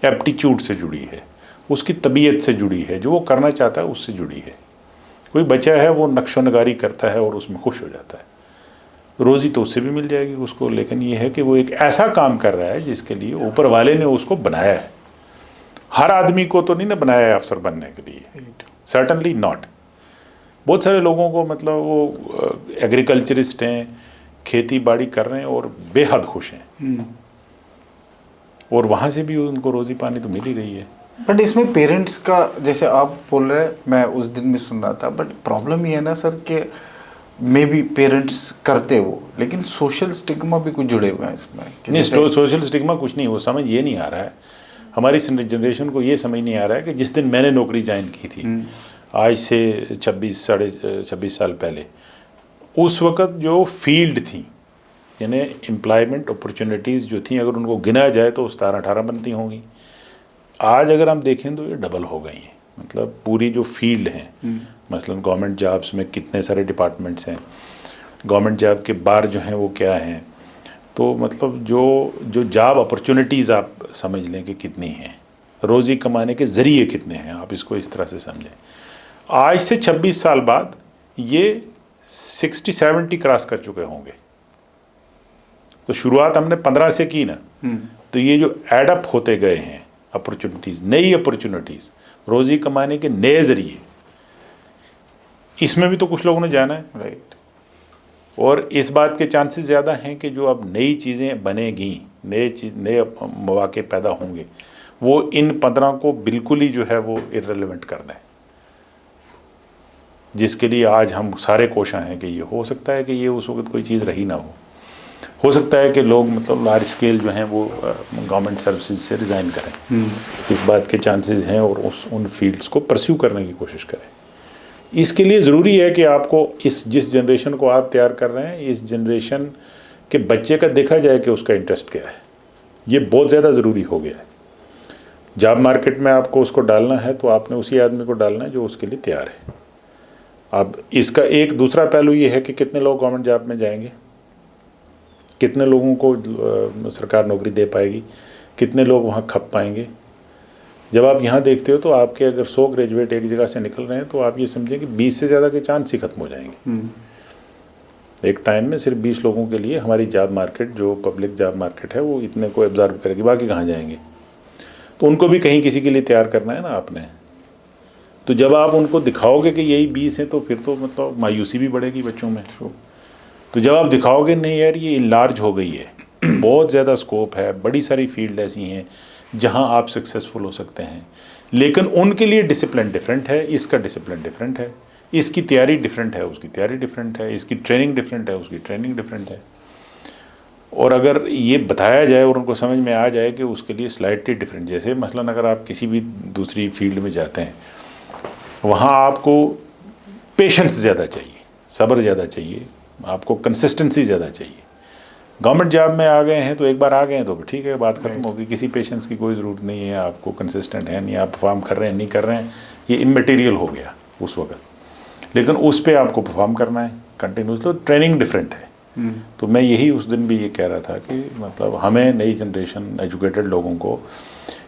S2: एप्टीट्यूड से जुड़ी है, उसकी तबीयत से जुड़ी है, जो वो करना चाहता है उससे जुड़ी है। कोई बच्चा है वो नक्शो नगारी करता है और उसमें खुश हो जाता है, रोज़ी तो उससे भी मिल जाएगी उसको, लेकिन ये है कि वो एक ऐसा काम कर रहा है जिसके लिए ऊपर वाले ने उसको बनाया है। हर आदमी को तो नहीं ना बनाया है अफसर बनने के लिए, सर्टनली नॉट। बहुत सारे लोगों को मतलब वो एग्रीकल्चरिस्ट हैं, खेती बाड़ी कर रहे हैं और बेहद खुश हैं, और वहाँ से भी उनको रोज़ी पानी तो मिल ही रही है।
S1: बट इसमें पेरेंट्स का, जैसे आप बोल रहे हैं, मैं उस दिन भी सुन रहा था, बट प्रॉब्लम ये है ना सर कि मे बी पेरेंट्स करते हो, लेकिन सोशल स्टिग्मा भी कुछ जुड़े हुए हैं इसमें।
S2: नहीं, सोशल स्टिग्मा कुछ नहीं, वो समझ ये नहीं आ रहा है, हमारी जनरेशन को ये समझ नहीं आ रहा है कि जिस दिन मैंने नौकरी ज्वाइन की थी, आज से 26 साल पहले, उस वक़्त जो फील्ड थी, यानी एम्प्लॉयमेंट अपॉर्चुनिटीज़ जो थी, अगर उनको गिना जाए तो 17-18 बनती होंगी। आज अगर हम देखें तो ये डबल हो गई हैं। मतलब पूरी जो फील्ड हैं, मसलन गवर्नमेंट जॉब्स में कितने सारे डिपार्टमेंट्स हैं, गवर्नमेंट जॉब के बाहर जो हैं वो क्या हैं, तो मतलब जो जॉब अपॉर्चुनिटीज़ आप समझ लें कि कितनी हैं, रोज़ी कमाने के ज़रिए कितने हैं, आप इसको इस तरह से समझें। आज से 26 साल बाद ये 60-70 क्रॉस कर चुके होंगे। तो शुरुआत हमने 15 से की ना, तो ये जो एडअप होते गए हैं अपॉर्चुनिटीज़, नई अपॉर्चुनिटीज़, रोज़ी कमाने के नए ज़रिए, इसमें भी तो कुछ लोगों ने जाना है,
S1: राइट।
S2: और इस बात के चांसेस ज़्यादा हैं कि जो अब नई चीज़ें बनेगी, नए मौके पैदा होंगे, वो इन 15 को बिल्कुल ही जो है वो इररिलेवेंट कर दें, जिसके लिए आज हम सारे कोशां हैं कि ये हो सकता है कि ये उस वक्त कोई चीज़ रही ना हो सकता है कि लोग मतलब लार्ज स्केल जो हैं वो गवर्नमेंट सर्विसेज से रिज़ाइन करें, इस बात के चांसेस हैं, और उन फील्ड्स को परस्यू करने की कोशिश करें। इसके लिए ज़रूरी है कि आपको जिस जनरेशन को आप तैयार कर रहे हैं, इस जनरेशन के बच्चे का देखा जाए कि उसका इंटरेस्ट क्या है। ये बहुत ज़्यादा ज़रूरी हो गया है। जॉब मार्केट में आपको उसको डालना है तो आपने उसी आदमी को डालना है जो उसके लिए तैयार है। अब इसका एक दूसरा पहलू ये है कि कितने लोग गवर्नमेंट जॉब में जाएंगे, कितने लोगों को सरकार नौकरी दे पाएगी, कितने लोग वहाँ खप पाएंगे। जब आप यहाँ देखते हो तो आपके अगर 100 ग्रेजुएट एक जगह से निकल रहे हैं तो आप ये समझें कि 20 से ज़्यादा के चांस ही खत्म हो जाएंगे। एक टाइम में सिर्फ 20 लोगों के लिए हमारी जॉब मार्केट, जो पब्लिक जॉब मार्केट है, वो इतने को एब्जॉर्व करेगी, बाकी कहाँ जाएंगे। तो उनको भी कहीं किसी के लिए तैयार करना है ना आपने। तो जब आप उनको दिखाओगे कि यही 20 है तो फिर तो मतलब मायूसी भी बढ़ेगी बच्चों में। तो जब आप दिखाओगे नहीं यार ये लार्ज हो गई है, बहुत ज़्यादा स्कोप है, बड़ी सारी फील्ड ऐसी हैं जहां आप सक्सेसफुल हो सकते हैं, लेकिन उनके लिए डिसिप्लिन डिफरेंट है, इसका डिसिप्लिन डिफरेंट है, इसकी तैयारी डिफरेंट है, उसकी तैयारी डिफरेंट है, इसकी ट्रेनिंग डिफरेंट है, उसकी ट्रेनिंग डिफरेंट है। और अगर ये बताया जाए और उनको समझ में आ जाए कि उसके लिए स्लाइटली डिफरेंट, जैसे मसलन अगर आप किसी भी दूसरी फील्ड में जाते हैं वहाँ आपको पेशेंस ज़्यादा चाहिए, सब्र ज़्यादा चाहिए, आपको कंसिस्टेंसी ज़्यादा चाहिए। गवर्नमेंट जॉब में आ गए हैं तो एक बार आ गए हैं तो ठीक है, बात खत्म होगी, किसी पेशेंस की कोई ज़रूरत नहीं है, आपको कंसिस्टेंट है नहीं, आप परफॉर्म कर रहे हैं नहीं कर रहे हैं, ये इमटेरियल हो गया उस वक्त, लेकिन उस पर आपको परफॉर्म करना है कंटिन्यूस। तो ट्रेनिंग डिफरेंट है। तो मैं यही उस दिन भी ये कह रहा था कि मतलब हमें नई जनरेशन एजुकेटेड लोगों को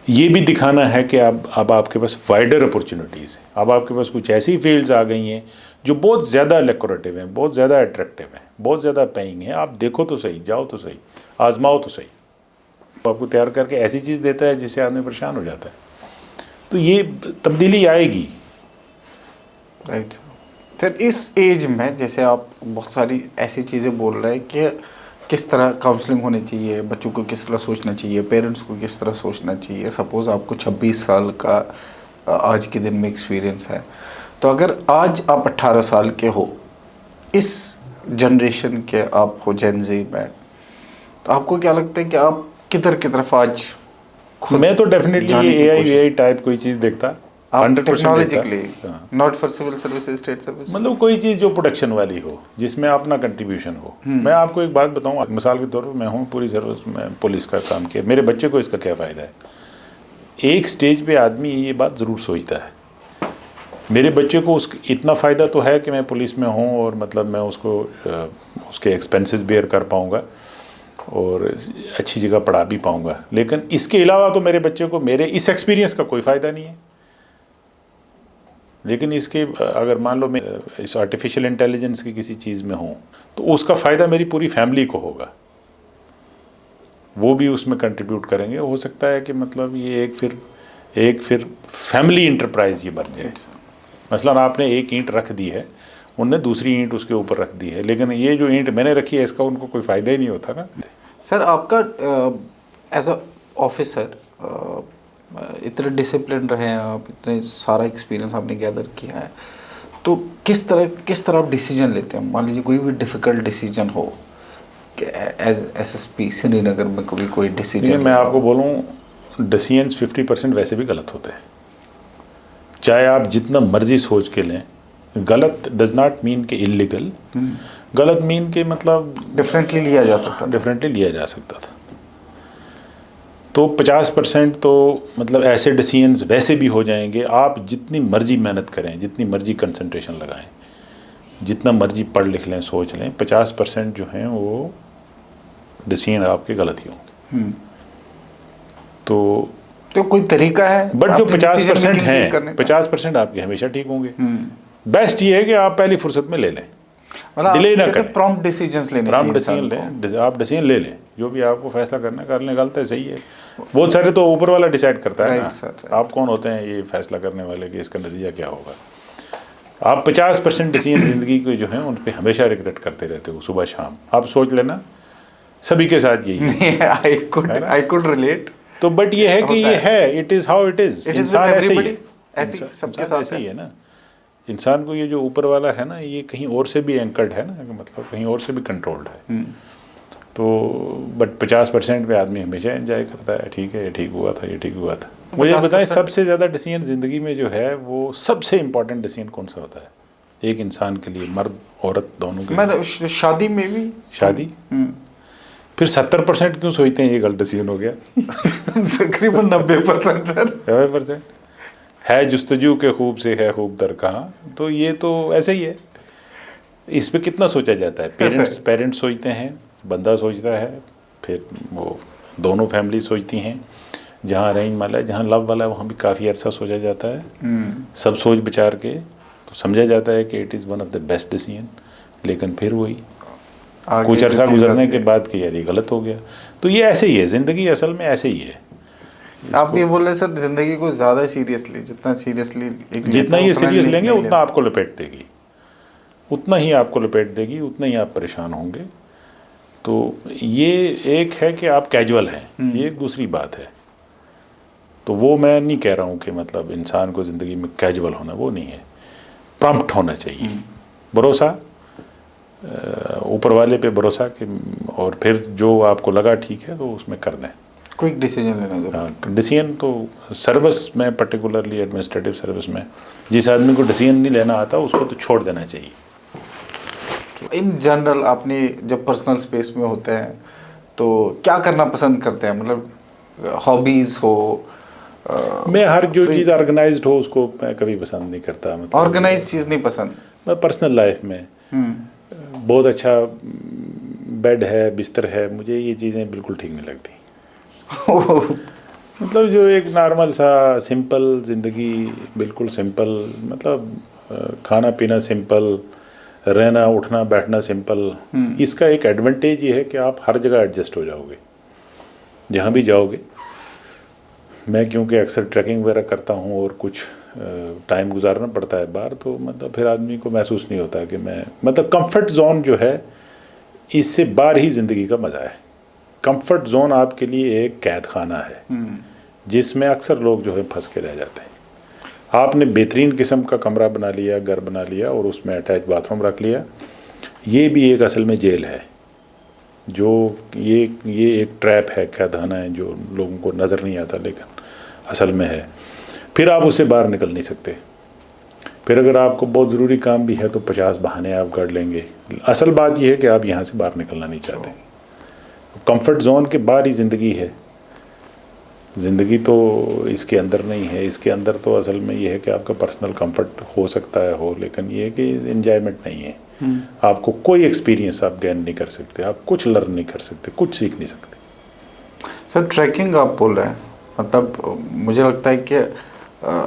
S2: ये भी दिखाना है कि अब आपके पास वाइडर अपॉर्चुनिटीज़ हैं, अब आपके पास कुछ ऐसी फील्ड्स आ गई हैं जो बहुत ज़्यादा लैकोरेटिव हैं, बहुत ज़्यादा अट्रैक्टिव हैं, बहुत ज़्यादा पेइंग है, आप देखो तो सही, जाओ तो सही, आजमाओ तो सही। तो आपको तैयार करके ऐसी चीज़ देता है जिससे आदमी परेशान हो जाता है। तो ये तब्दीली आएगी।
S1: राइट सर, इस एज में जैसे आप बहुत सारी ऐसी चीज़ें बोल रहे हैं कि किस तरह काउंसलिंग होनी चाहिए, बच्चों को किस तरह सोचना चाहिए, पेरेंट्स को किस तरह सोचना चाहिए। सपोज़ आपको 26 साल का आज के दिन में एक्सपीरियंस है, तो अगर आज आप 18 साल के हो, इस जनरेशन के आप हो जेन ज़ी में, तो आपको क्या लगता है कि आप किधर की तरफ आज
S2: मैं तो डेफिनेटली ये AI टाइप कोई चीज़ देखता, 100%
S1: technologically, not for civil services, state service,
S2: मतलब कोई चीज़ जो प्रोडक्शन वाली हो, जिसमें अपना कंट्रीब्यूशन हो। मैं आपको एक बात बताऊं, मिसाल के तौर पर मैं हूं पूरी सर्विस में, पुलिस का काम किया, मेरे बच्चे को इसका क्या फ़ायदा है। एक स्टेज पे आदमी ये बात ज़रूर सोचता है, मेरे बच्चे को उस इतना फ़ायदा तो है कि मैं पुलिस में हूँ और मतलब मैं उसको उसके एक्सपेंसेस बेयर कर पाऊँगा और अच्छी जगह पढ़ा भी पाऊँगा, लेकिन इसके अलावा तो मेरे बच्चे को मेरे इस एक्सपीरियंस का कोई फ़ायदा नहीं है। लेकिन इसके अगर मान लो मैं इस आर्टिफिशियल इंटेलिजेंस की किसी चीज़ में हूँ तो उसका फ़ायदा मेरी पूरी फैमिली को होगा, वो भी उसमें कंट्रीब्यूट करेंगे। हो सकता है कि मतलब ये एक फिर फैमिली इंटरप्राइज ये बन जाए। मसलन आपने एक ईंट रख दी है, उनने दूसरी ईंट उसके ऊपर रख दी है, लेकिन ये जो ईंट मैंने रखी है इसका उनको कोई फ़ायदा ही नहीं होता ना।
S1: सर आपका एज अ ऑफिसर इतने डिसिप्लिन रहे हैं आप, इतने सारा एक्सपीरियंस आपने गैदर किया है, तो किस तरह आप डिसीजन लेते हैं। मान लीजिए कोई भी डिफ़िकल्ट डिसीजन हो कि एज SSP श्रीनगर में कोई डिसीजन,
S2: मैं आपको बोलूँ डिसीजंस 50% वैसे भी गलत होते हैं, चाहे आप जितना मर्जी सोच के लें। गलत डज नॉट मीन के इलीगल, गलत मीन के मतलब
S1: डिफरेंटली लिया जा सकता था।
S2: तो 50% तो मतलब ऐसे डिसीजंस वैसे भी हो जाएंगे, आप जितनी मर्जी मेहनत करें, जितनी मर्जी कंसंट्रेशन लगाएं, जितना मर्जी पढ़ लिख लें, सोच लें, 50% जो हैं वो डिसीजन आपके गलत ही होंगे। तो
S1: कोई तरीका है,
S2: बट जो 50% हैं 50% आपके हमेशा ठीक होंगे। बेस्ट ये है कि आप पहली फुर्सत में ले लें, डिले ना करें,
S1: प्रॉम्प्ट डिसीजंस लेने चाहिए,
S2: डिसीजन लें, आप डिसीजन ले लें, जो भी आपको फैसला करना कर लें। गलत है सही है, बहुत सारे तो ऊपर वाला डिसाइड करता है ना, आप कौन होते हैं ये फैसला करने वाले कि इसका नतीजा क्या होगा। आप 50% डिसीजन ज़िंदगी के जो हैं उन पर हमेशा रिग्रेट करते रहते हो सुबह शाम। आप सोच लेना, सभी के साथ यही है।
S1: I could relate.
S2: तो बट ये है कि ये है, it is how it is, इंसान ऐसे ही है,
S1: ऐसे सबके साथ
S2: ऐसे ही है ना। इंसान को ये जो ऊपर वाला है ना, ये कहीं और से भी एंकर्ड है ना, मतलब कहीं और से भी कंट्रोल्ड है। तो बट 50% पे आदमी हमेशा एंजॉय करता है, ठीक है ये ठीक हुआ था, ये ठीक हुआ था। मुझे बताएं सबसे ज़्यादा डिसीजन ज़िंदगी में जो है वो सबसे इम्पोर्टेंट डिसीजन कौन सा होता है एक इंसान के लिए, मर्द औरत दोनों के लिए?
S1: शादी में भी।
S2: शादी फिर 70% क्यों सोचते हैं ये गलत डिसीजन हो गया?
S1: तकरीबन 90% सर,
S2: 90% है जुस्तजू के खूब से है खूब दर कहाँ। तो ये तो ऐसे ही है, इस पे कितना सोचा जाता है। पेरेंट्स सोचते हैं, बंदा सोचता है, फिर वो दोनों फैमिली सोचती हैं। जहाँ अरेंज वाला है, जहाँ लव वाला है, वहाँ भी काफ़ी अरसा सोचा जाता है। सब सोच विचार के तो समझा जाता है कि it is one of the best decision, लेकिन फिर वही कुछ अरसा गुजरने के बाद कि यार ये गलत हो गया। तो ये ऐसे ही है ज़िंदगी, असल में ऐसे ही है।
S1: आप ये बोल रहे सर जिंदगी को ज़्यादा सीरियसली, जितना सीरियसली
S2: जितना ये सीरियस लेंगे उतना आपको लपेट देगी, उतना ही आपको लपेट देगी, उतना ही आप परेशान होंगे। तो ये एक है कि आप कैजुअल हैं, ये एक दूसरी बात है। तो वो मैं नहीं कह रहा हूँ कि मतलब इंसान को ज़िंदगी में कैजुअल होना, वो नहीं है। प्रॉम्प्ट होना चाहिए, भरोसा, ऊपर वाले पे भरोसा कि, और फिर जो आपको लगा ठीक है तो उसमें कर दें।
S1: क्विक डिसीजन लेना जरूरी।
S2: हाँ, डिसीजन तो सर्विस में, पर्टिकुलरली एडमिनिस्ट्रेटिव सर्विस में जिस आदमी को डिसीजन नहीं लेना आता उसको तो छोड़ देना चाहिए।
S1: इन जनरल आपने जब पर्सनल स्पेस में होते हैं तो क्या करना पसंद करते हैं, मतलब हॉबीज हो?
S2: मैं हर जो चीज़ ऑर्गेनाइज्ड हो उसको मैं कभी पसंद नहीं करता। मतलब
S1: ऑर्गेनाइज चीज़ नहीं पसंद?
S2: मैं पर्सनल लाइफ में बहुत अच्छा बेड है, बिस्तर है, मुझे ये चीज़ें बिल्कुल ठीक नहीं लगती। मतलब जो एक नॉर्मल सा सिंपल ज़िंदगी, बिल्कुल सिंपल, मतलब खाना पीना सिंपल, रहना उठना बैठना सिंपल। इसका एक एडवांटेज ये है कि आप हर जगह एडजस्ट हो जाओगे जहाँ भी जाओगे। मैं क्योंकि अक्सर ट्रैकिंग वगैरह करता हूँ और कुछ टाइम गुजारना पड़ता है बाहर, तो मतलब फिर आदमी को महसूस नहीं होता कि मैं, मतलब कंफर्ट जोन जो है इससे बाहर ही ज़िंदगी का मज़ा है। कंफर्ट जोन आपके लिए एक कैद खाना है जिसमें अक्सर लोग जो है फंस के रह जाते हैं। आपने बेहतरीन किस्म का कमरा बना लिया, घर बना लिया और उसमें अटैच बाथरूम रख लिया, ये भी एक असल में जेल है। जो ये एक ट्रैप है, कैदखाना है जो लोगों को नज़र नहीं आता लेकिन असल में है। फिर आप उससे बाहर निकल नहीं सकते। फिर अगर आपको बहुत ज़रूरी काम भी है तो 50 बहाने आप कर लेंगे। असल बात यह है कि आप यहाँ से बाहर निकलना नहीं चाहते। कंफर्ट जोन के बाहर ही ज़िंदगी है। ज़िंदगी तो इसके अंदर नहीं है। इसके अंदर तो असल में ये है कि आपका पर्सनल कंफर्ट हो सकता है हो, लेकिन ये है कि एंजॉयमेंट नहीं है। आपको कोई एक्सपीरियंस आप गेन नहीं कर सकते, आप कुछ लर्न नहीं कर सकते, कुछ सीख नहीं सकते।
S1: सर ट्रैकिंग आप बोल रहे हैं, मतलब मुझे लगता है कि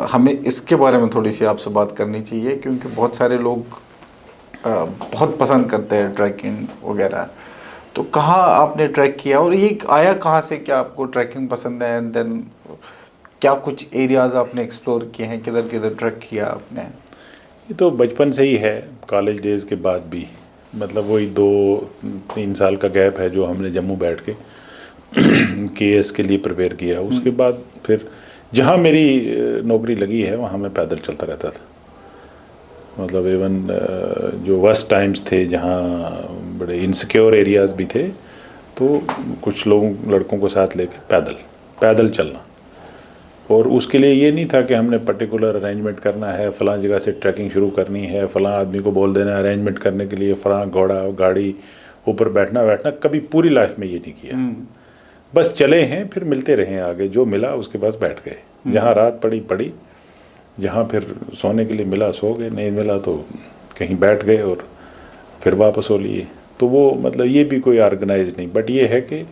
S1: हमें इसके बारे में थोड़ी सी आपसे बात करनी चाहिए, क्योंकि बहुत सारे लोग बहुत पसंद करते हैं ट्रैकिंग वगैरह। तो कहाँ आपने ट्रैक किया और ये आया कहाँ से, क्या आपको ट्रैकिंग पसंद है? एंड देन क्या कुछ एरियाज़ आपने एक्सप्लोर किए हैं, किधर किधर ट्रैक किया आपने?
S2: ये तो बचपन से ही है, कॉलेज डेज़ के बाद भी। मतलब वही 2-3 साल का गैप है जो हमने जम्मू बैठ के केएस के लिए प्रिपेयर किया। उसके बाद फिर जहाँ मेरी नौकरी लगी है वहाँ मैं पैदल चलता रहता था। मतलब इवन जो वर्स्ट टाइम्स थे जहाँ बड़े इनसिक्योर एरियाज़ भी थे, तो कुछ लड़कों को साथ लेकर पैदल चलना। और उसके लिए ये नहीं था कि हमने पर्टिकुलर अरेंजमेंट करना है, फ़लाँ जगह से ट्रैकिंग शुरू करनी है, फ़लाँ आदमी को बोल देना अरेंजमेंट करने के लिए, फ़लाँ घोड़ा गाड़ी ऊपर बैठना। कभी पूरी लाइफ में ये नहीं किया। बस चले हैं, फिर मिलते रहे आगे, जो मिला उसके पास बैठ गए। जहाँ रात पड़ी, जहाँ फिर सोने के लिए मिला सो गए, नहीं मिला तो कहीं बैठ गए और फिर वापस हो लिए। तो वो मतलब ये भी कोई ऑर्गेनाइज नहीं। बट ये है कि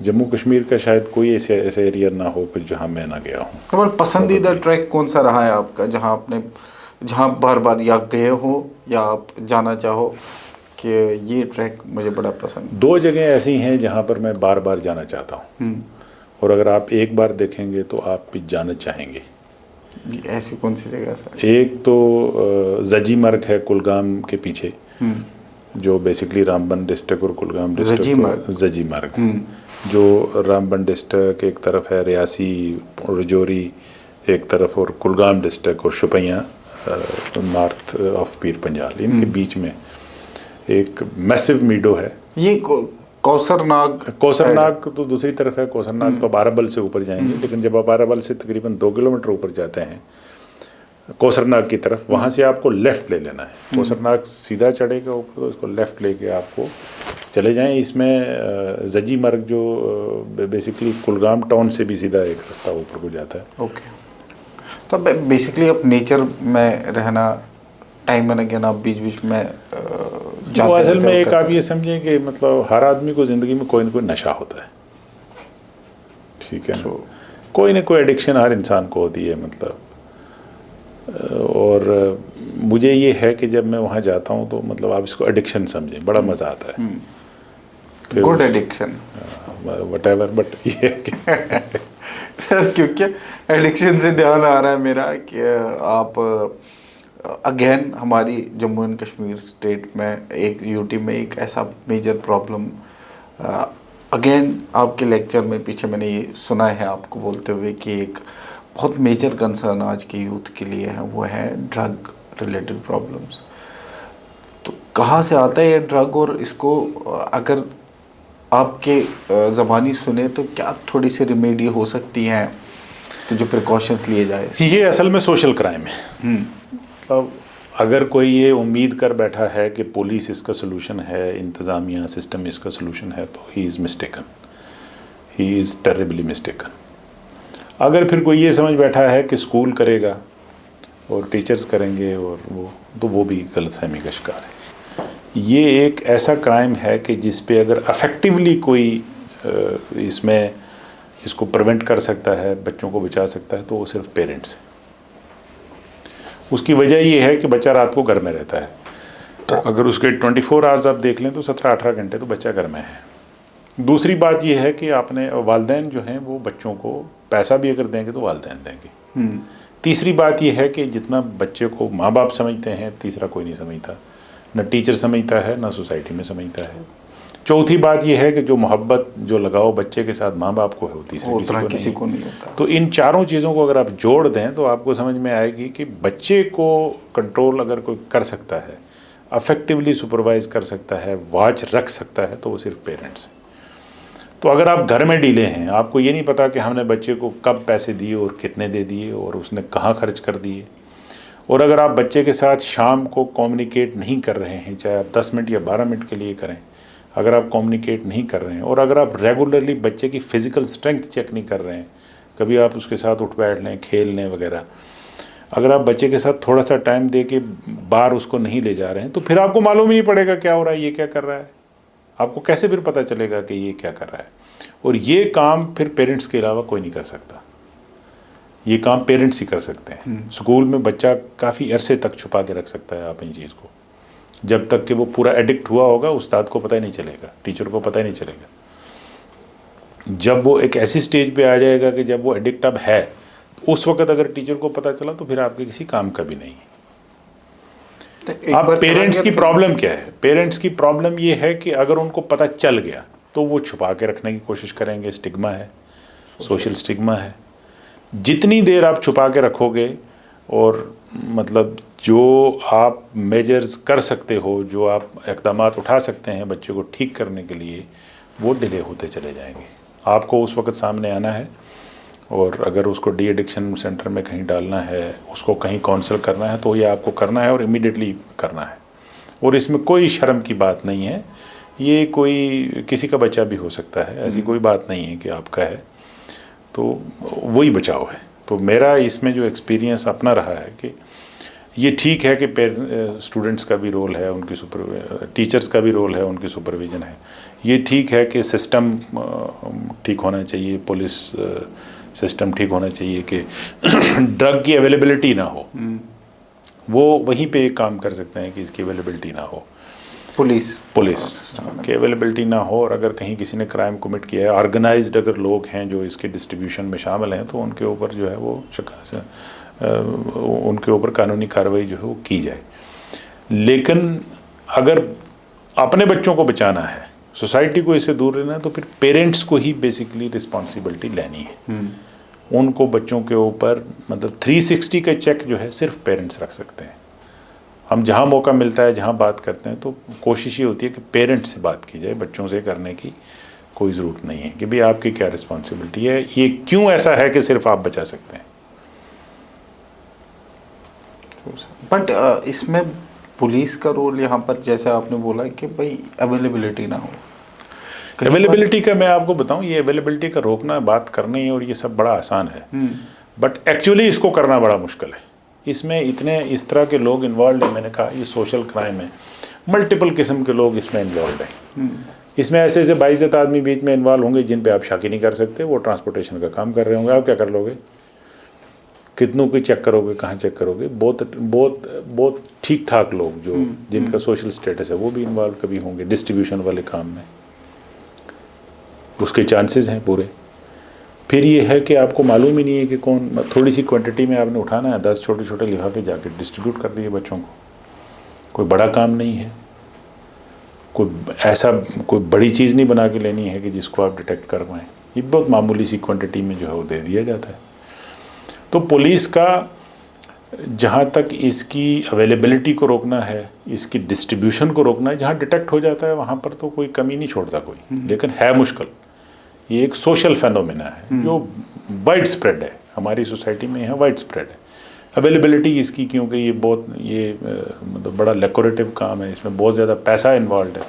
S2: जम्मू कश्मीर का शायद कोई ऐसे एरिया ना हो कि जहाँ मैं ना गया हूँ।
S1: तो पसंदीदा ट्रैक कौन सा रहा है आपका, जहाँ बार बार या गए हो या आप जाना चाहो कि ये ट्रैक मुझे बड़ा पसंद?
S2: 2 जगह ऐसी हैं जहाँ पर मैं बार बार जाना चाहता हूँ, और अगर आप एक बार देखेंगे तो आप भी जाना चाहेंगे।
S1: ऐसी कौन सी जगह सर?
S2: एक तो जजी मर्ग है कुलगाम के पीछे, जो बेसिकली रामबन डिस्ट्रिक्ट और कुलगाम डिस्ट्रिक्ट। जजी मर्ग जो रामबन डिस्ट्रिक्ट एक तरफ है, रियासी और रजौरी एक तरफ, और कुलगाम डिस्ट्रिक्ट और शुपैया नॉर्थ ऑफ पीर पंजाल, इनके बीच में एक मैसिव मीडो है।
S1: ये कौसरनाग
S2: तो दूसरी तरफ है। कौसरनाग तो आप अरबल से ऊपर जाएंगे, लेकिन जब आप अरबल से तकरीबन 2 किलोमीटर ऊपर जाते हैं कौसरनाग की तरफ, वहाँ से आपको लेफ़्ट ले लेना है। कौसरनाग सीधा चढ़ेगा ऊपर, तो इसको लेफ़्ट लेके आपको चले जाएं। इसमें जजी मर्ग जो बेसिकली कुलगाम टाउन से भी सीधा एक रास्ता ऊपर को जाता है।
S1: ओके। तो बेसिकली आप नेचर में रहना, टाइम में अगेन आप बीच बीच में
S2: जाते हैं। असल में एक आप ये समझें कि मतलब हर आदमी को ज़िंदगी में कोई ना कोई नशा होता है, ठीक है ना? कोई ना कोई एडिक्शन हर इंसान को होती है। मतलब और मुझे ये है कि जब मैं वहाँ जाता हूँ तो मतलब आप इसको एडिक्शन समझें, बड़ा मज़ा आता है।
S1: गुड एडिक्शन
S2: व्हाटएवर, बट ये
S1: सर क्योंकि एडिक्शन से ध्यान आ रहा है मेरा कि आप अगेन हमारी जम्मू एंड कश्मीर स्टेट में एक यूटी में एक ऐसा मेजर प्रॉब्लम अगेन आपके लेक्चर में पीछे मैंने ये सुना है आपको बोलते हुए कि एक बहुत मेजर कंसर्न आज के यूथ के लिए है, वो है ड्रग रिलेटेड प्रॉब्लम्स। तो कहाँ से आता है ये ड्रग, और इसको अगर आपके ज़बानी सुने तो क्या थोड़ी सी रेमेडी हो सकती हैं, तो जो प्रिकॉशंस लिए जाए?
S2: ये असल में सोशल क्राइम है। मतलब अगर कोई ये उम्मीद कर बैठा है कि पुलिस इसका सलूशन है, इंतज़ामिया सिस्टम इसका सलूशन है, तो he is mistaken, he is terribly mistaken. अगर फिर कोई ये समझ बैठा है कि स्कूल करेगा और टीचर्स करेंगे और वो भी गलतफहमी का शिकार है। ये एक ऐसा क्राइम है कि जिस पे अगर अफेक्टिवली कोई इसमें इसको प्रिवेंट कर सकता है, बच्चों को बचा सकता है, तो वो सिर्फ पेरेंट्स है। उसकी वजह ये है कि बच्चा रात को घर में रहता है, तो अगर उसके 24 आवर्स आप देख लें तो 17-18 घंटे तो बच्चा घर में है। दूसरी बात ये है कि आपने वालिदैन जो हैं वो बच्चों को पैसा भी अगर देंगे तो वालिदैन देंगे। तीसरी बात ये है कि जितना बच्चे को माँ बाप समझते हैं, तीसरा कोई नहीं समझता, न टीचर समझता है, न सोसाइटी में समझता है। चौथी बात यह है कि जो मोहब्बत, जो लगाव बच्चे के साथ माँ बाप को है, तीसरा किसी को नहीं होता। तो इन चारों चीज़ों को अगर आप जोड़ दें तो आपको समझ में आएगी कि बच्चे को कंट्रोल अगर कोई कर सकता है, अफेक्टिवली सुपरवाइज कर सकता है, वॉच रख सकता है, तो वो सिर्फ पेरेंट्स हैं। तो अगर आप घर में डीले हैं, आपको ये नहीं पता कि हमने बच्चे को कब पैसे दिए और कितने दे दिए और उसने कहाँ खर्च कर दिए, और अगर आप बच्चे के साथ शाम को कम्युनिकेट नहीं कर रहे हैं, चाहे आप 10 मिनट या 12 मिनट के लिए करें, अगर आप कम्युनिकेट नहीं कर रहे हैं, और अगर आप रेगुलरली बच्चे की फ़िज़िकल स्ट्रेंथ चेक नहीं कर रहे हैं, कभी आप उसके साथ उठ बैठ लें, खेल लें वगैरह, अगर आप बच्चे के साथ थोड़ा सा टाइम दे के बाहर उसको नहीं ले जा रहे हैं, तो फिर आपको मालूम ही नहीं पड़ेगा क्या हो रहा है, ये क्या कर रहा है। आपको कैसे फिर पता चलेगा कि ये क्या कर रहा है। और ये काम फिर पेरेंट्स के अलावा कोई नहीं कर सकता, ये काम पेरेंट्स ही कर सकते हैं। स्कूल में बच्चा काफ़ी अरसे तक छुपा के रख सकता है आप इन चीज़ को, जब तक कि वो पूरा एडिक्ट हुआ होगा, उस्ताद को पता ही नहीं चलेगा, टीचर को पता ही नहीं चलेगा। जब वो एक ऐसी स्टेज पे आ जाएगा कि जब वो एडिक्ट अब है, उस वक्त अगर टीचर को पता चला तो फिर आपके किसी काम का भी नहीं है। अब पेरेंट्स की प्रॉब्लम क्या है? पेरेंट्स की प्रॉब्लम ये है कि अगर उनको पता चल गया तो वो छुपा के रखने की कोशिश करेंगे। स्टिग्मा है, सोशल स्टिग्मा है। जितनी देर आप छुपा के रखोगे, और मतलब जो आप मेजर्स कर सकते हो, जो आप इक़दामात उठा सकते हैं बच्चे को ठीक करने के लिए, वो डिले होते चले जाएंगे। आपको उस वक्त सामने आना है, और अगर उसको डी एडिक्शन सेंटर में कहीं डालना है, उसको कहीं काउंसल करना है, तो ये आपको करना है और इमीडिएटली करना है। और इसमें कोई शर्म की बात नहीं है, ये कोई किसी का बच्चा भी हो सकता है, ऐसी कोई बात नहीं है कि आपका है, तो वही बचाव है। तो मेरा इसमें जो एक्सपीरियंस अपना रहा है कि ये ठीक है कि स्टूडेंट्स का भी रोल है, उनकी टीचर्स का भी रोल है, उनकी सुपरविज़न है। ये ठीक है कि सिस्टम ठीक होना चाहिए, पुलिस सिस्टम ठीक होना चाहिए कि ड्रग की अवेलेबिलिटी ना हो। वो वहीं पे एक काम कर सकते हैं कि इसकी अवेलेबिलिटी ना हो, पुलिस की अवेलेबिलिटी ना हो। और अगर कहीं किसी ने क्राइम कमिट किया है, ऑर्गेनाइज्ड अगर लोग हैं जो इसके डिस्ट्रीब्यूशन में शामिल हैं, तो उनके ऊपर जो है वो उनके ऊपर कानूनी कार्रवाई जो है वो की जाए। लेकिन अगर अपने बच्चों को बचाना है, सोसाइटी को इससे दूर रहना है, तो फिर पेरेंट्स को ही बेसिकली रिस्पॉन्सिबिलिटी लेनी है। उनको बच्चों के ऊपर मतलब 360 का चेक जो है सिर्फ पेरेंट्स रख सकते हैं। हम जहाँ मौका मिलता है, जहाँ बात करते हैं, तो कोशिश ये होती है कि पेरेंट्स से बात की जाए, बच्चों से करने की कोई ज़रूरत नहीं है कि भाई आपकी क्या रिस्पॉन्सिबिलिटी है, ये क्यों ऐसा है कि सिर्फ आप बचा सकते हैं।
S1: बट इसमें पुलिस का रोल यहाँ पर, जैसे आपने बोला कि भाई अवेलेबिलिटी ना हो,
S2: अवेलेबिलिटी का मैं आपको बताऊं, ये अवेलेबिलिटी का रोकना, बात करनी और ये सब बड़ा आसान है, बट एक्चुअली इसको करना बड़ा मुश्किल है। इसमें इतने इस तरह के लोग इन्वॉल्व हैं, मैंने कहा ये सोशल क्राइम है, मल्टीपल किस्म के लोग इसमें इन्वॉल्व हैं। इसमें ऐसे ऐसे 22 आदमी बीच में इन्वॉल्व होंगे जिन पे आप शक ही नहीं कर सकते, वो ट्रांसपोर्टेशन का काम कर रहे होंगे। आप क्या कर लोगे? कितनों को चेक करोगे, कहाँ चेक करोगे? बहुत ठीक ठाक लोग जो जिनका सोशल स्टेटस है वो भी इन्वॉल्व कभी होंगे डिस्ट्रीब्यूशन वाले काम में, उसके चांसेस हैं पूरे। फिर ये है कि आपको मालूम ही नहीं है कि कौन, थोड़ी सी क्वांटिटी में आपने उठाना है, 10 छोटे छोटे लिफाफे जाके डिस्ट्रीब्यूट कर दिए बच्चों को। कोई बड़ा काम नहीं है, कोई बड़ी चीज़ नहीं बना के लेनी है कि जिसको आप डिटेक्ट कर पाएँ। ये बहुत मामूली सी क्वांटिटी में जो है वो दे दिया जाता है। तो पुलिस का जहाँ तक इसकी अवेलेबिलिटी को रोकना है, इसकी डिस्ट्रीब्यूशन को रोकना है, जहाँ डिटेक्ट हो जाता है वहाँ पर तो कोई कमी नहीं छोड़ता कोई। लेकिन है मुश्किल, ये एक सोशल फेनोमेना है जो वाइड स्प्रेड है, हमारी सोसाइटी में है, वाइड स्प्रेड है अवेलेबिलिटी इसकी, क्योंकि ये बहुत मतलब बड़ा डेकोरेटिव काम है, इसमें बहुत ज़्यादा पैसा इन्वॉल्व है,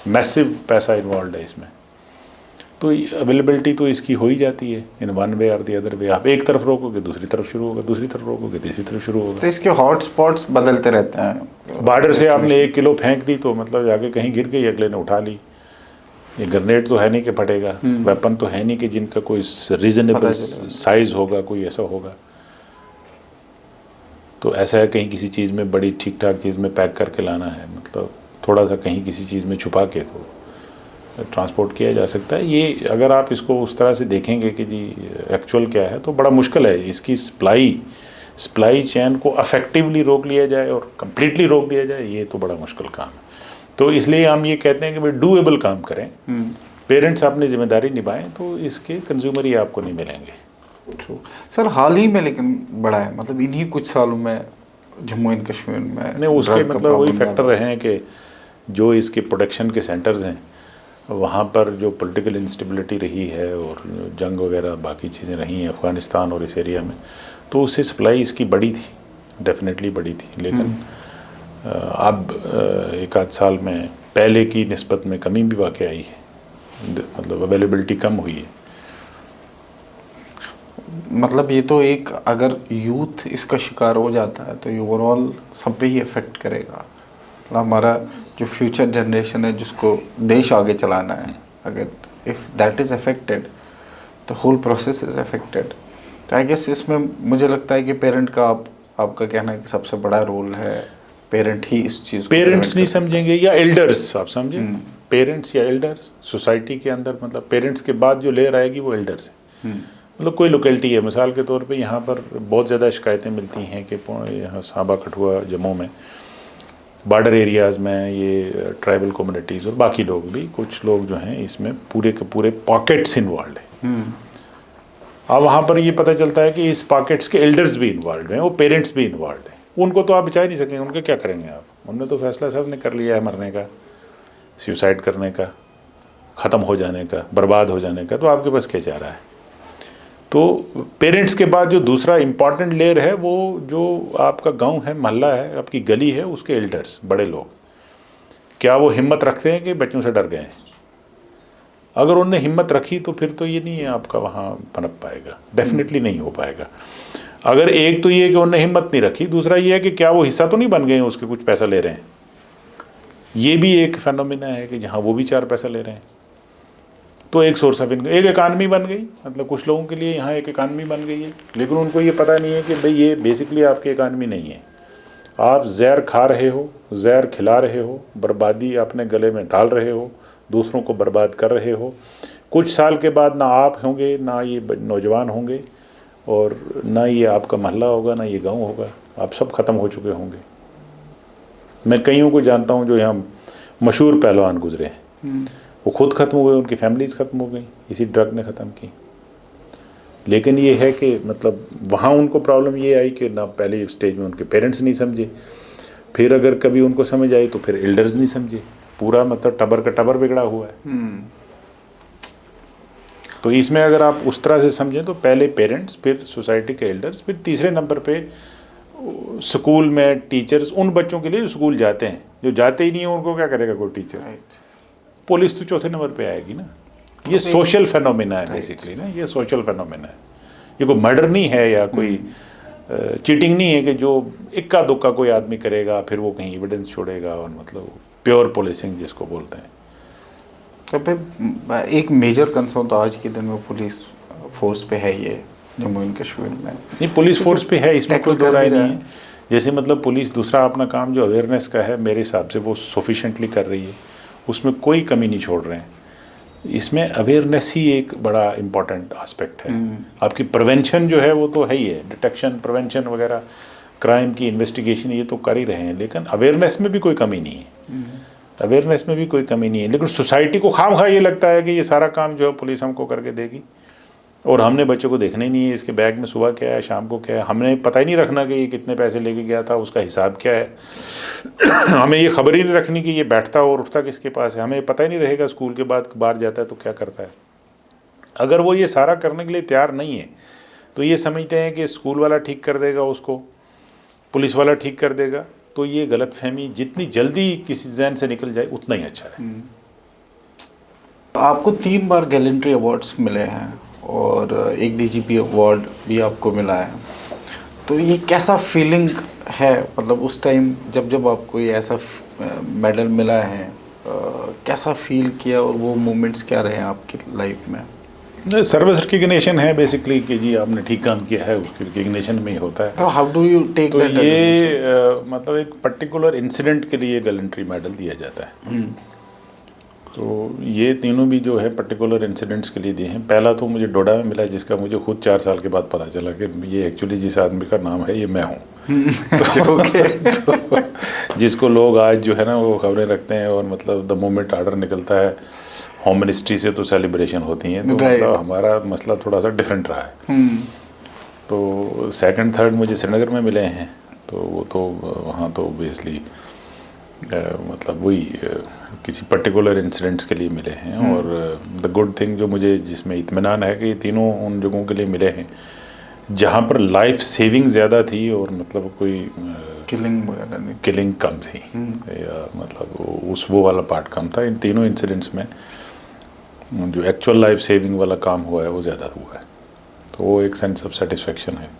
S2: मैसिव पैसा इन्वॉल्व है इसमें। तो अवेलेबिलिटी तो इसकी हो ही जाती है इन वन वे और द अदर वे। आप एक तरफ रोकोगे दूसरी तरफ शुरू होगा, दूसरी तरफ रोकोगे तीसरी तरफ शुरू होगा।
S1: तो इसके हॉट स्पॉट्स बदलते रहते हैं।
S2: बॉर्डर से आपने 1 किलो फेंक दी तो मतलब जाके कहीं गिर गई, अगले ने उठा ली। ये ग्रेनेड तो है नहीं कि फटेगा, वेपन तो है नहीं कि जिनका कोई रीजनेबल साइज होगा, कोई ऐसा होगा। तो ऐसा है कहीं किसी चीज़ में, बड़ी ठीक ठाक चीज़ में पैक करके लाना है, मतलब थोड़ा सा कहीं किसी चीज़ में छुपा के तो ट्रांसपोर्ट किया जा सकता है। ये अगर आप इसको उस तरह से देखेंगे कि जी एक्चुअल क्या है, तो बड़ा मुश्किल है। इसकी सप्लाई चेन को अफेक्टिवली रोक लिया जाए और कम्प्लीटली रोक दिया जाए, ये तो बड़ा मुश्किल काम है। तो इसलिए हम ये कहते हैं कि भाई डूएबल काम करें, पेरेंट्स अपनी जिम्मेदारी निभाएं, तो इसके कंज्यूमर ही आपको नहीं मिलेंगे।
S1: सर हाल ही में लेकिन बड़ा है, मतलब इन्हीं कुछ सालों में जम्मू एंड कश्मीर में
S2: नहीं, उसके मतलब वही फैक्टर रहे हैं कि जो इसके प्रोटेक्शन के सेंटर्स हैं वहाँ पर जो पॉलिटिकल इंस्टेबिलिटी रही है और जंग वगैरह बाकी चीज़ें रही हैं अफ़गानिस्तान और इस एरिया में, तो उससे सप्लाई इसकी बड़ी थी, डेफिनेटली बड़ी थी। लेकिन अब 1 आध साल में पहले की निस्बत में कमी भी वाक़ई आई है, मतलब अवेलेबिलिटी कम हुई है।
S1: मतलब ये तो एक, अगर यूथ इसका शिकार हो जाता है तो ये ओवरऑल सब पे ही इफेक्ट करेगा। हमारा जो फ्यूचर जनरेशन है जिसको देश आगे चलाना है, अगर इफ़ दैट इज़ अफेक्टेड तो होल प्रोसेस इज़ अफेक्टेड। तो आई गेस इसमें मुझे लगता है कि पेरेंट का आपका कहना है कि सबसे बड़ा रोल है, पेरेंट ही इस चीज़ को,
S2: पेरेंट्स नहीं समझेंगे या एल्डर्स, आप समझे, पेरेंट्स या एल्डर्स सोसाइटी के अंदर, मतलब पेरेंट्स के बाद जो लेयर आएगी वो एल्डर्स है। मतलब कोई लोकेलिटी है, मिसाल के तौर पे यहाँ पर बहुत ज़्यादा शिकायतें मिलती हैं कि यहाँ सांबा कठुआ जम्मू में बॉर्डर एरियाज़ में ये ट्राइबल कम्युनिटीज़ और बाकी लोग भी, कुछ लोग जो हैं इसमें पूरे के पूरे पॉकेट्स इन्वॉल्व हैं। अब वहाँ पर ये पता चलता है कि इस पॉकेट्स के एल्डर्स भी इन्वॉल्व हैं, वो पेरेंट्स भी इन्वॉल्व हैं। उनको तो आप बचा ही नहीं सकेंगे, उनके क्या करेंगे आप? उनने तो फैसला सबने कर लिया है मरने का, सुसाइड करने का, ख़त्म हो जाने का, बर्बाद हो जाने का, तो आपके पास क्या चाह रहा है? तो पेरेंट्स के बाद जो दूसरा इम्पॉर्टेंट लेयर है वो जो आपका गांव है, मोहल्ला है, आपकी गली है, उसके एल्डर्स, बड़े लोग, क्या वो हिम्मत रखते हैं कि बच्चों से डर गए हैं? अगर उनने हिम्मत रखी तो फिर तो ये नहीं है आपका वहाँ पनप पाएगा, डेफिनेटली नहीं हो पाएगा। अगर एक तो ये है कि उनने हिम्मत नहीं रखी, दूसरा ये है कि क्या वो हिस्सा तो नहीं बन गए हैं, उसके कुछ पैसा ले रहे हैं। ये भी एक फेनोमेना है कि जहाँ वो भी 4 पैसा ले रहे हैं, तो एक सोर्स ऑफ इनकम, एक इकानमी बन गई। मतलब कुछ लोगों के लिए यहाँ एक इकानमी बन गई है, लेकिन उनको ये पता नहीं है कि भाई ये बेसिकली आपकी इकानमी नहीं है। आप जहर खा रहे हो, जहर खिला रहे हो, बर्बादी अपने गले में डाल रहे हो, दूसरों को बर्बाद कर रहे हो। कुछ साल के बाद ना आप होंगे, ना ये नौजवान होंगे, और ना ये आपका मोहल्ला होगा, ना ये गाँव होगा, आप सब ख़त्म हो चुके होंगे। मैं कईयों को जानता हूँ जो यहाँ मशहूर पहलवान गुजरे हैं, वो खुद ख़त्म हो गए, उनकी फैमिलीज़ ख़त्म हो गई, इसी ड्रग ने ख़त्म की। लेकिन ये है कि मतलब वहाँ उनको प्रॉब्लम ये आई कि ना पहले स्टेज में उनके पेरेंट्स नहीं समझे, फिर अगर कभी उनको समझ आई तो फिर एल्डर्स नहीं समझे, पूरा मतलब टबर का टबर बिगड़ा हुआ है। तो इसमें अगर आप उस तरह से समझें तो पहले पेरेंट्स, फिर सोसाइटी के एल्डर्स, फिर तीसरे नंबर पे स्कूल में टीचर्स, उन बच्चों के लिए जो स्कूल जाते हैं, जो जाते ही नहीं है उनको क्या करेगा कोई टीचर। पुलिस तो चौथे नंबर पे आएगी ना। ये सोशल फेनोमेना है बेसिकली ना, ये सोशल फेनोमेना है। ये कोई मर्डर नहीं है या कोई चीटिंग नहीं है कि जो इक्का दुक्का कोई आदमी करेगा फिर वो कहीं एविडेंस छोड़ेगा, और मतलब प्योर पुलिसिंग जिसको बोलते हैं।
S1: तो फिर एक मेजर कंसर्न तो आज के दिन में पुलिस फोर्स पे है ये जम्मू एंड कश्मीर में।
S2: नहीं, पुलिस फोर्स पे है, इसमें कोई दो राय नहीं है। जैसे मतलब पुलिस दूसरा अपना काम जो अवेयरनेस का है, मेरे हिसाब से वो सफिशेंटली कर रही है, उसमें कोई कमी नहीं छोड़ रहे हैं। इसमें अवेयरनेस ही एक बड़ा इम्पॉर्टेंट एस्पेक्ट है। आपकी प्रिवेंशन जो है वो तो है ही है, डिटेक्शन प्रिवेंशन वगैरह, क्राइम की इन्वेस्टिगेशन ये तो कर ही रहे हैं, लेकिन अवेयरनेस में भी कोई कमी नहीं है। अवेयरनेस में भी कोई कमी नहीं है, लेकिन सोसाइटी को खामखा ये लगता है कि ये सारा काम जो है पुलिस हमको करके देगी, और हमने बच्चों को देखना ही नहीं है इसके बैग में सुबह क्या है शाम को क्या है, हमने पता ही नहीं रखना कि ये कितने पैसे लेके गया था, उसका हिसाब क्या है हमें ये खबर ही नहीं रखनी कि ये बैठता और उठता किसके पास है, हमें पता ही नहीं रहेगा स्कूल के बाद बाहर जाता है तो क्या करता है। अगर वो ये सारा करने के लिए तैयार नहीं है तो ये समझते हैं कि स्कूल वाला ठीक कर देगा उसको, पुलिस वाला ठीक कर देगा, तो ये गलतफहमी जितनी जल्दी किसी जहन से निकल जाए उतना ही अच्छा है।
S1: आपको 3 बार गैलेंट्री अवार्ड्स मिले हैं और एक डीजीपी अवार्ड भी आपको मिला है, तो ये कैसा फीलिंग है, मतलब उस टाइम जब आपको ये ऐसा मेडल मिला है, कैसा फील किया और वो मोमेंट्स क्या रहे हैं आपकी लाइफ में?
S2: सर्विस रिकग्निशन है बेसिकली कि जी आपने ठीक काम किया है, उसकी रिकग्निशन में ही होता है।
S1: How do you take that?
S2: ये मतलब एक पर्टिकुलर इंसिडेंट के लिए गैलेंट्री मेडल दिया जाता है। तो ये तीनों भी जो है पर्टिकुलर इंसिडेंट्स के लिए दिए हैं। पहला तो मुझे डोडा में मिला, जिसका मुझे खुद 4 साल के बाद पता चला कि ये एक्चुअली जिस आदमी का नाम है ये मैं हूँ। तो जिसको लोग आज जो है ना वो खबरें रखते हैं, और मतलब द मोमेंट आर्डर निकलता है होम मिनिस्ट्री से तो सेलिब्रेशन होती हैं, तो मतलब हमारा मसला थोड़ा सा डिफरेंट रहा है। तो सेकंड थर्ड मुझे श्रीनगर में मिले हैं, तो वो तो वहाँ तो ऑब्वियसली मतलब वही किसी पर्टिकुलर इंसिडेंट्स के लिए मिले हैं। और द गुड थिंग जो मुझे जिसमें इत्मीनान है कि ये तीनों उन जगहों के लिए मिले हैं जहाँ पर लाइफ सेविंग ज़्यादा थी और मतलब कोई
S1: किलिंग वगैरह नहीं,
S2: किलिंग कम थी, या मतलब उस वो वाला पार्ट कम था। इन तीनों इंसिडेंट्स में जो एक्चुअल लाइफ सेविंग वाला काम हुआ है वो ज़्यादा हुआ है, तो वो एक सेंस ऑफ सेटिस्फेक्शन है।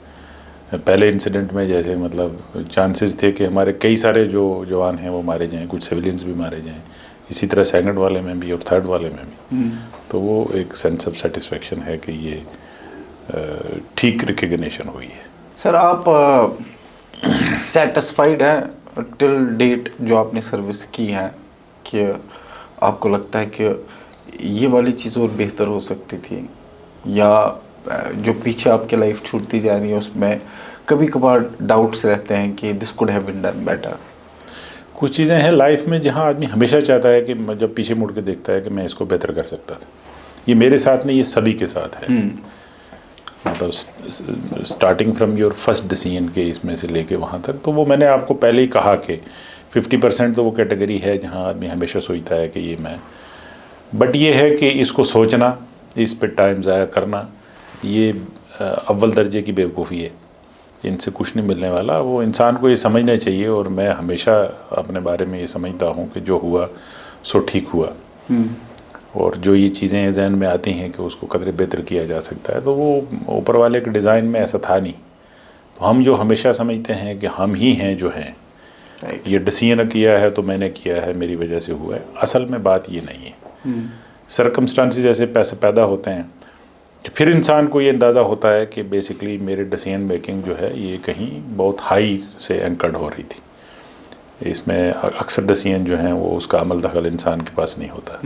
S2: पहले इंसिडेंट में जैसे मतलब चांसेस थे कि हमारे कई सारे जो जवान हैं वो मारे जाएं, कुछ सिविलियंस भी मारे जाएं, इसी तरह सेकंड वाले में भी और थर्ड वाले में भी। तो वो एक सेंस ऑफ सेटिस्फेक्शन है कि ये ठीक रिकग्निशन हुई है।
S1: सर आप सेटिस्फाइड हैं टिल डेट जो आपने सर्विस की है, कि आपको लगता है कि ये वाली चीज़ और बेहतर हो सकती थी, या जो पीछे आपकी लाइफ छूटती जा रही है उसमें कभी कभार डाउट्स रहते हैं कि this could have been done better?
S2: कुछ चीज़ें हैं लाइफ में जहाँ आदमी हमेशा चाहता है कि जब पीछे मुड़ के देखता है कि मैं इसको बेहतर कर सकता था। ये मेरे साथ नहीं, ये सभी के साथ है। मतलब starting from your first decision के इसमें से लेके वहाँ तक, तो वो मैंने आपको पहले ही कहा कि 50% तो वो कैटेगरी है जहाँ आदमी हमेशा सोचता है कि ये मैं, बट ये है कि इसको सोचना, इस पे टाइम ज़ाया करना, ये अव्वल दर्जे की बेवकूफ़ी है, इनसे कुछ नहीं मिलने वाला। वो इंसान को ये समझना चाहिए, और मैं हमेशा अपने बारे में ये समझता हूँ कि जो हुआ सो ठीक हुआ, और जो ये चीज़ें जहन में आती हैं कि उसको कदरे बेहतर किया जा सकता है, तो वो ऊपर वाले के डिज़ाइन में ऐसा था नहीं। तो हम जो हमेशा समझते हैं कि हम ही हैं जो हैं, ये डिसीजन किया है तो मैंने किया है, मेरी वजह से हुआ है, असल में बात ये नहीं है। सर्कमस्टांसेस ऐसे पैसे पैदा होते हैं, फिर इंसान को ये अंदाज़ा होता है कि बेसिकली मेरे डिसीजन मेकिंग जो है ये कहीं बहुत हाई से एंकर्ड हो रही थी। इसमें अक्सर डिसीजन जो हैं वो उसका अमल दखल इंसान के पास नहीं होता।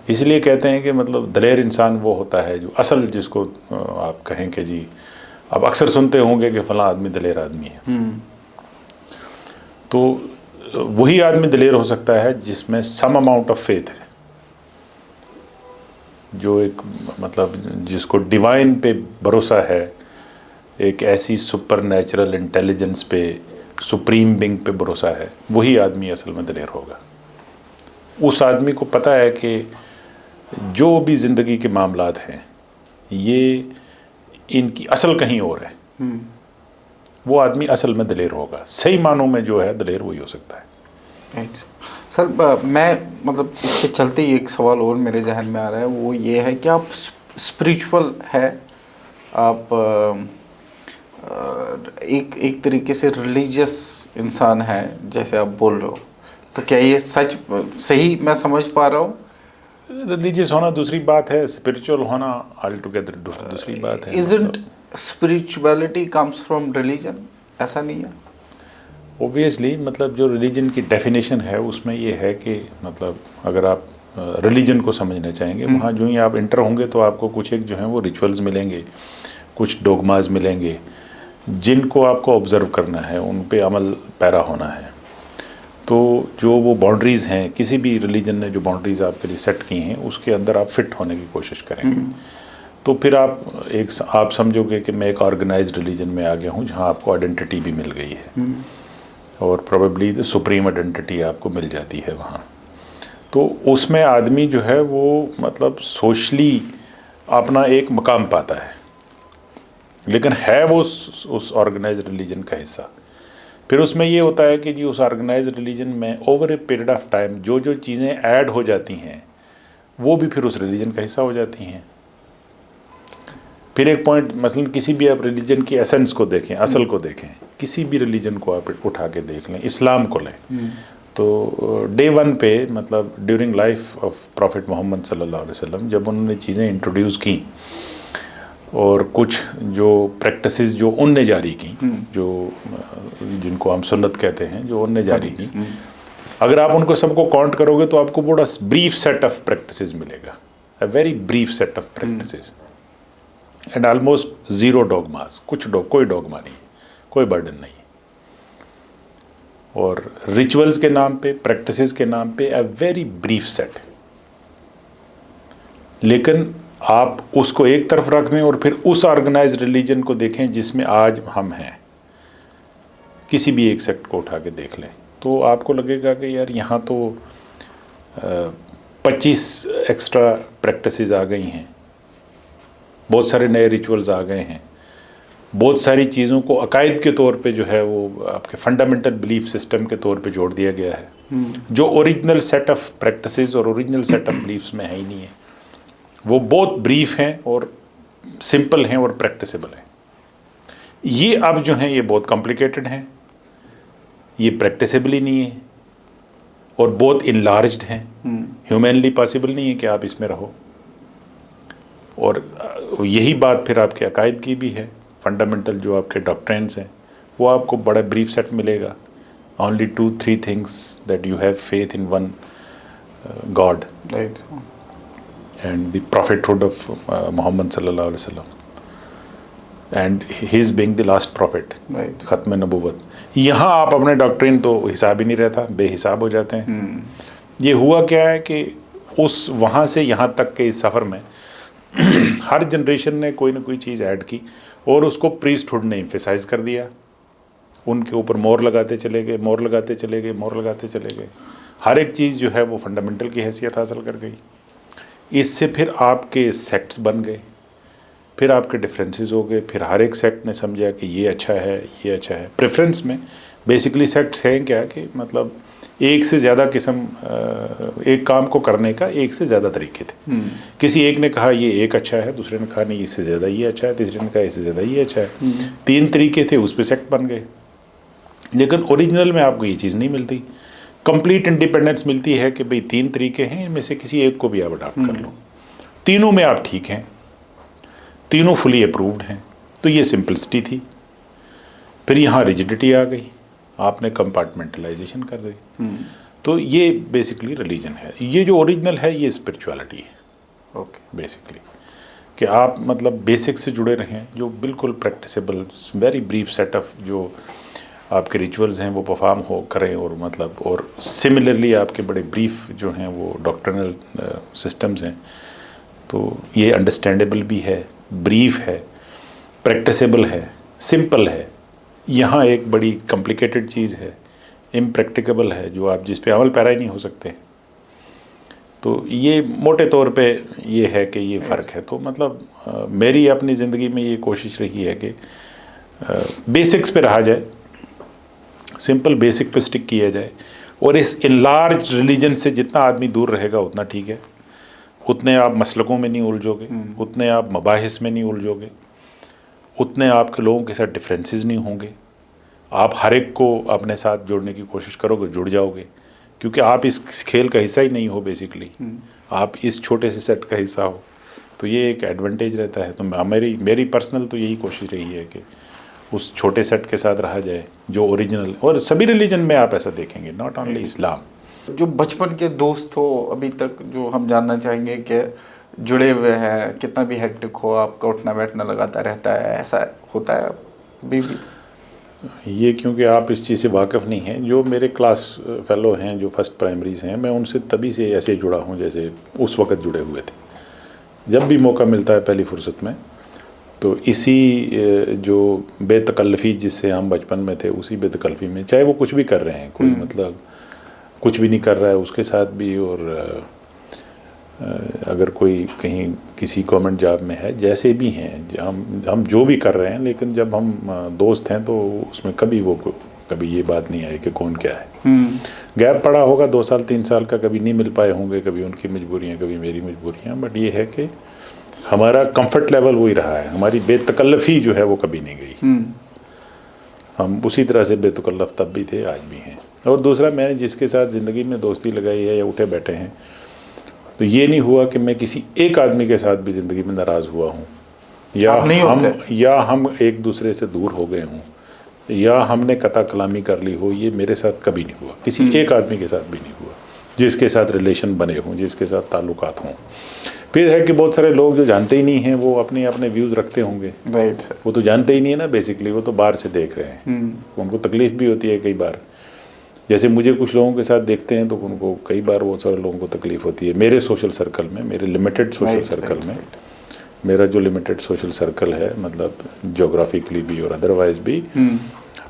S2: इसलिए कहते हैं कि मतलब दलेर इंसान वो होता है जो असल, जिसको आप कहें कि जी आप अक्सर सुनते होंगे कि फ़लाँ आदमी दलेर आदमी है, तो वही आदमी दलेर हो सकता है जिसमें सम अमाउंट ऑफ फेथ है, जो एक मतलब जिसको डिवाइन पे भरोसा है, एक ऐसी सुपर नेचुरल इंटेलिजेंस पे, सुप्रीम बिंग पे भरोसा है, वही आदमी असल में दलेर होगा। उस आदमी को पता है कि जो भी ज़िंदगी के मामलात हैं ये इनकी असल कहीं और है, वो आदमी असल में दलेर होगा। सही मानों में जो है दलेर वही हो सकता है।
S1: राइट सर, मैं मतलब इसके चलते ही एक सवाल और मेरे जहन में आ रहा है, वो ये है कि आप स्पिरिचुअल है, आप एक तरीके से रिलीजियस इंसान है जैसे आप बोल रहे हो, तो क्या ये सच सही मैं समझ पा रहा हूँ?
S2: रिलीजियस होना दूसरी बात है, स्पिरिचुअल होना ऑल टुगेदर दूसरी बात है।
S1: Isn't spirituality comes from religion? ऐसा नहीं है?
S2: ओबियसली मतलब जो रिलीजन की डेफिनेशन है उसमें ये है कि मतलब अगर आप रिलीजन को समझना चाहेंगे, वहाँ जो ही आप इंटर होंगे तो आपको कुछ एक जो है वो रिचुअल्स मिलेंगे, कुछ डोगमाज मिलेंगे जिनको आपको ऑब्ज़र्व करना है, उन पे अमल पैरा होना है। तो जो वो बाउंड्रीज़ हैं, किसी भी रिलीजन ने जो बाउंड्रीज़ आपके लिए सेट की हैं उसके अंदर आप फिट होने की कोशिश करेंगे। तो फिर आप समझोगे कि मैं एक ऑर्गेनाइज्ड रिलीजन में आ गया हूँ जहाँ आपको आइडेंटिटी भी मिल गई है और प्रोबेबली द सुप्रीम आइडेंटिटी आपको मिल जाती है वहाँ। तो उसमें आदमी जो है वो मतलब सोशली अपना एक मकाम पाता है, लेकिन है वो उस ऑर्गेनाइज्ड रिलीजन का हिस्सा। फिर उसमें ये होता है कि जी उस ऑर्गेनाइज्ड रिलीजन में over a period of time जो जो चीज़ें ऐड हो जाती हैं वो भी फिर उस रिलीजन का हिस्सा हो जाती हैं। फिर एक पॉइंट, मसलन किसी भी आप रिलीजन की एसेंस को देखें, असल को देखें, किसी भी रिलीजन को आप उठा के देख लें, इस्लाम को लें, तो डे वन पे मतलब during life of prophet Muhammad सल्लल्लाहु अलैहि वसल्लम जब उन्होंने चीज़ें इंट्रोड्यूस की और कुछ जो प्रैक्टिसेस जो उनने जारी की, जो जिनको हम सुन्नत कहते हैं, जो उनने जारी की, अगर आप उनको सबको काउंट करोगे तो आपको बड़ा ब्रीफ सेट ऑफ प्रैक्टिसेस मिलेगा, a very brief set of practices and almost zero dogmas, कोई डॉगमा नहीं, कोई बर्डन नहीं। और रिचुअल्स के नाम पे, प्रैक्टिसेस के नाम पे अ वेरी ब्रीफ सेट। लेकिन आप उसको एक तरफ रख दें और फिर उस ऑर्गेनाइज्ड रिलीजन को देखें जिसमें आज हम हैं, किसी भी एक सेक्ट को उठा के देख लें तो आपको लगेगा कि यार यहाँ तो 25 एक्स्ट्रा प्रैक्टिसेस आ गई हैं, बहुत सारे नए रिचुअल्स आ गए हैं, बहुत सारी चीज़ों को अकायद के तौर पे जो है वो आपके फंडामेंटल बिलीफ सिस्टम के तौर पे जोड़ दिया गया है, जो ओरिजिनल सेट ऑफ प्रैक्टिसेस और ओरिजिनल सेट ऑफ बिलीफ्स में है ही नहीं है। वो बहुत ब्रीफ हैं और सिंपल हैं और प्रैक्टिसेबल हैं। ये अब जो हैं ये बहुत कॉम्प्लिकेटेड हैं, ये प्रैक्टिसेबल ही नहीं है और बहुत इनलार्ज्ड हैं, ह्यूमनली पॉसिबल नहीं है कि आप इसमें रहो। और यही बात फिर आपके अकायद की भी है, फंडामेंटल जो आपके डॉक्ट्रिन्स हैं वो आपको बड़ा ब्रीफ सेट मिलेगा। Only 2-3 things that you have faith in one God and the prophethood of Muhammad sallallahu alaihi wasallam and his being the last prophet, ख़त्म नबूवत। यहाँ आप अपने डॉक्ट्रिन तो हिसाब ही नहीं रहता, बेहिसाब हो जाते हैं। ये हुआ क्या है कि उस वहाँ से यहाँ तक के इस सफ़र में हर जनरेशन ने कोई ना कोई चीज़ ऐड की और उसको प्रीस्टहुड ने एम्फेसाइज कर दिया, उनके ऊपर मोहर लगाते चले गए, मोहर लगाते चले गए, मोहर लगाते चले गए। हर एक चीज़ जो है वो फंडामेंटल की हैसियत हासिल कर गई। इससे फिर आपके सेक्ट्स बन गए, फिर आपके डिफरेंसेस हो गए, फिर हर एक सेक्ट ने समझा कि ये अच्छा है, ये अच्छा है। प्रेफरेंस में बेसिकली सेक्ट्स हैं क्या कि मतलब एक से ज़्यादा किस्म, एक काम को करने का एक से ज़्यादा तरीके थे। किसी एक ने कहा ये एक अच्छा है, दूसरे ने कहा नहीं इससे ज़्यादा ये अच्छा है, तीसरे ने कहा इससे ज़्यादा ये अच्छा है। 3 तरीके थे, उस पर सेक्ट बन गए। लेकिन ओरिजिनल में आपको ये चीज़ नहीं मिलती। कंप्लीट इंडिपेंडेंस मिलती है कि भाई 3 तरीके हैं, इनमें से किसी एक को भी आप अडॉप्ट कर लो, तीनों में आप ठीक हैं, तीनों फुली अप्रूव्ड हैं। तो ये सिंपलिसिटी थी। फिर यहाँ रिजिडिटी आ गई, आपने कंपार्टमेंटलाइजेशन कर दी। तो ये बेसिकली रिलीजन है। ये जो ओरिजिनल है ये स्पिरिचुअलिटी है। ओके, बेसिकली कि आप मतलब बेसिक से जुड़े रहें, जो बिल्कुल practicable very brief set of जो आपके रिचुअल्स हैं वो परफॉर्म करें और मतलब और सिमिलरली आपके बड़े ब्रीफ जो हैं वो डॉक्ट्रिनल सिस्टम्स हैं। तो ये अंडरस्टैंडेबल भी है, ब्रीफ है, प्रैक्टिसेबल है, सिंपल है। यहाँ एक बड़ी कॉम्प्लिकेटेड चीज़ है, इम्प्रैक्टिकेबल है, जो आप जिस पे अमल पैरा ही नहीं हो सकते। तो ये मोटे तौर पे ये है कि ये फ़र्क है। तो मतलब मेरी अपनी ज़िंदगी में ये कोशिश रही है कि बेसिक्स पे रहा जाए, सिंपल बेसिक पे स्टिक किया जाए और इस इनलार्ज रिलीजन से जितना आदमी दूर रहेगा उतना ठीक है। उतने आप मसलकों में नहीं उलझोगे, उतने आप मबाहिस में नहीं उलझोगे, उतने आपके लोगों के साथ डिफरेंसेस नहीं होंगे। आप हर एक को अपने साथ जोड़ने की कोशिश करोगे, जुड़ जाओगे, क्योंकि आप इस खेल का हिस्सा ही नहीं हो बेसिकली, आप इस छोटे से सेट का हिस्सा हो। तो ये एक एडवांटेज रहता है। तो मेरी पर्सनल तो यही कोशिश रही है कि उस छोटे सेट के साथ रहा जाए जो ओरिजिनल, और सभी रिलीजन में आप ऐसा देखेंगे, नॉट ओनली इस्लाम,
S1: जो बचपन के दोस्त हो अभी तक, जो हम जानना चाहेंगे कि जुड़े हुए हैं, कितना भी हेक्टिक हो आपका उठना बैठना लगाता रहता है, ऐसा होता है अभी भी?
S2: ये क्योंकि आप इस चीज़ से वाकिफ़ नहीं हैं, जो मेरे क्लास फेलो हैं जो फर्स्ट प्राइमरीज हैं, मैं उनसे तभी से ऐसे जुड़ा हूँ जैसे उस वक़्त जुड़े हुए थे। जब भी मौका मिलता है पहली फुर्सत में, तो इसी जो बेतकल्लफ़ी जिससे हम बचपन में थे, उसी बेतकल्लफ़ी में, चाहे वो कुछ भी कर रहे हैं, कोई मतलब कुछ भी नहीं कर रहा है उसके साथ भी, और अगर कोई कहीं किसी गवर्नमेंट जॉब में है, जैसे भी हैं हम जो भी कर रहे हैं, लेकिन जब हम दोस्त हैं तो उसमें कभी ये बात नहीं आई कि कौन क्या है। गैप पड़ा होगा 2 साल 3 साल का, कभी नहीं मिल पाए होंगे, कभी उनकी मजबूरियाँ कभी मेरी मजबूरियाँ, बट ये है कि हमारा कंफर्ट लेवल वही रहा है, हमारी बेतकल्लफ़ी जो है वो कभी नहीं गई। हम उसी तरह से बेतकल्लफ़ तब भी थे, आज भी हैं। और दूसरा, मैंने जिसके साथ ज़िंदगी में दोस्ती लगाई है या उठे बैठे हैं, तो ये नहीं हुआ कि मैं किसी एक आदमी के साथ भी ज़िंदगी में नाराज़ हुआ हूँ, या हम एक दूसरे से दूर हो गए हों, या हमने कता कलामी कर ली हो। ये मेरे साथ कभी नहीं हुआ, किसी एक आदमी के साथ भी नहीं हुआ जिसके साथ रिलेशन बने हों, जिसके साथ ताल्लुकात हों। फिर है कि बहुत सारे लोग जो जानते ही नहीं हैं, वो अपने अपने व्यूज़ रखते होंगे।
S1: Right sir.
S2: वो तो जानते ही नहीं है ना बेसिकली, वो तो बाहर से देख रहे हैं। उनको तकलीफ़ भी होती है कई बार, जैसे मुझे कुछ लोगों के साथ देखते हैं तो उनको कई बार बहुत सारे लोगों को तकलीफ़ होती है। मेरे सोशल सर्कल में, मेरे लिमिटेड सोशल सर्कल में, मेरा जो लिमिटेड सोशल सर्कल है, मतलब जोग्राफिकली भी और अदरवाइज भी,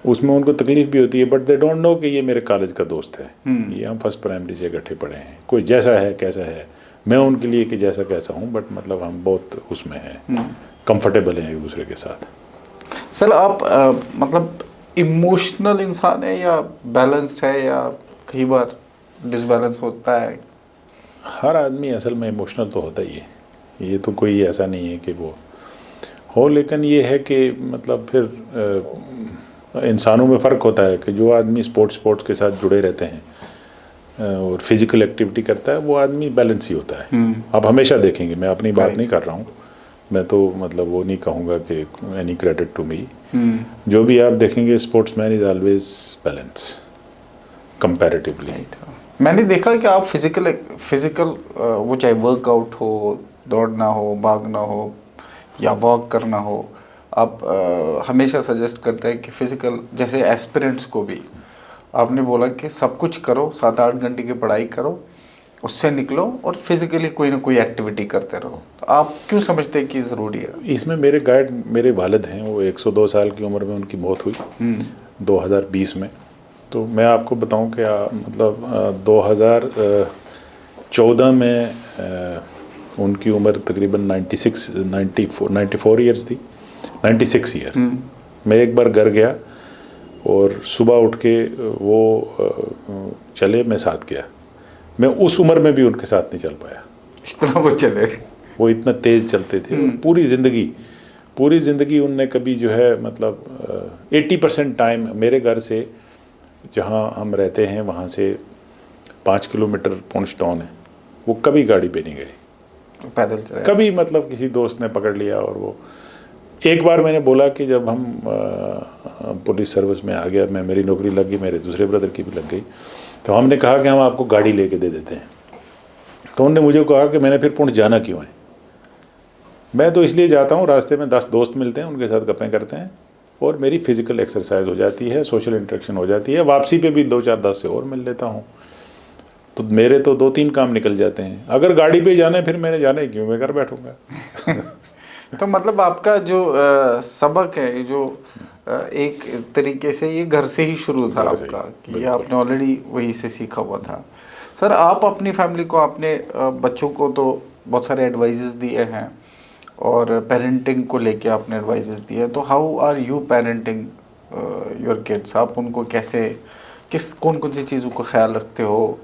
S2: उसमें उनको तकलीफ़ भी होती है, बट दे डोंट नो कि ये मेरे कॉलेज का दोस्त है, ये हम फर्स्ट प्राइमरी से इकट्ठे पढ़े हैं। कोई जैसा है कैसा है, मैं उनके लिए कि जैसा कैसा हूँ, बट मतलब हम बहुत उसमें हैं, कंफर्टेबल हैं एक दूसरे के साथ।
S1: सर आप मतलब इमोशनल इंसान है या बैलेंस्ड है, या कई बार डिसबैलेंस होता है?
S2: हर आदमी असल में इमोशनल तो होता ही है, ये तो कोई ऐसा नहीं है कि वो हो, लेकिन ये है कि मतलब फिर इंसानों में फ़र्क होता है कि जो आदमी स्पोर्ट्स के साथ जुड़े रहते हैं और फिज़िकल एक्टिविटी करता है, वो आदमी बैलेंस ही होता है। आप हमेशा देखेंगे, मैं अपनी बात नहीं कर रहा हूँ, मैं तो मतलब वो नहीं कहूँगा कि एनी क्रेडिट टू मी, जो भी आप देखेंगे sportsman is always balance comparatively.
S1: मैंने देखा कि आप फिजिकल वो चाहे वर्कआउट हो, दौड़ना हो, भागना हो या वॉक करना हो, आप हमेशा सजेस्ट करते हैं कि फ़िज़िकल, जैसे एस्पिरेंट्स को भी आपने बोला कि सब कुछ करो, 7-8 घंटे की पढ़ाई करो, उससे निकलो और फिज़िकली कोई ना कोई एक्टिविटी करते रहो। तो आप क्यों समझते हैं कि ज़रूरी है?
S2: इसमें मेरे गाइड मेरे वालिद हैं, वो 102 साल की उम्र में उनकी मौत हुई 2020 में। तो मैं आपको बताऊं कि मतलब 2014 में उनकी उम्र तकरीबन 94 ईयर्स थी, 96 ईयर। मैं एक बार घर गया और सुबह उठ के वो चले, मैं साथ गया। मैं उस उम्र में भी उनके साथ नहीं चल पाया,
S1: इतना वो चले,
S2: वो इतना तेज़ चलते थे। पूरी ज़िंदगी उनने कभी जो है मतलब 80% टाइम मेरे घर से, जहाँ हम रहते हैं वहाँ से 5 किलोमीटर पुंछ टाउन है, वो कभी गाड़ी पे नहीं गए,
S1: पैदल चले।
S2: कभी मतलब किसी दोस्त ने पकड़ लिया। और वो एक बार मैंने बोला कि जब हम पुलिस सर्विस में आ गया, मेरी नौकरी लग गई, मेरे दूसरे ब्रदर की भी लग गई, तो हमने कहा कि हम आपको गाड़ी लेके दे देते हैं। तो उन्होंने मुझे कहा कि मैंने फिर पुंछ जाना क्यों है? मैं तो इसलिए जाता हूँ, रास्ते में 10 दोस्त मिलते हैं, उनके साथ गप्पें करते हैं और मेरी फ़िज़िकल एक्सरसाइज हो जाती है, सोशल इंटरेक्शन हो जाती है। वापसी पे भी 2-4-10 से और मिल लेता हूँ, तो मेरे तो 2-3 काम निकल जाते हैं। अगर गाड़ी पे जाना है फिर मैंने जाना ही क्यों, मैं घर बैठूँगा।
S1: तो मतलब आपका जो सबक है, जो एक तरीके से ये घर से ही शुरू था आपका, कि ये आपने ऑलरेडी वहीं से सीखा हुआ था। सर आप अपनी फैमिली को, अपने बच्चों को तो बहुत सारे एडवाइजेस दिए हैं और पेरेंटिंग को लेके आपने एडवाइजेस दिए हैं, तो how are you parenting your kids? आप उनको कैसे, कौन कौन सी चीज़ों को ख्याल रखते हो,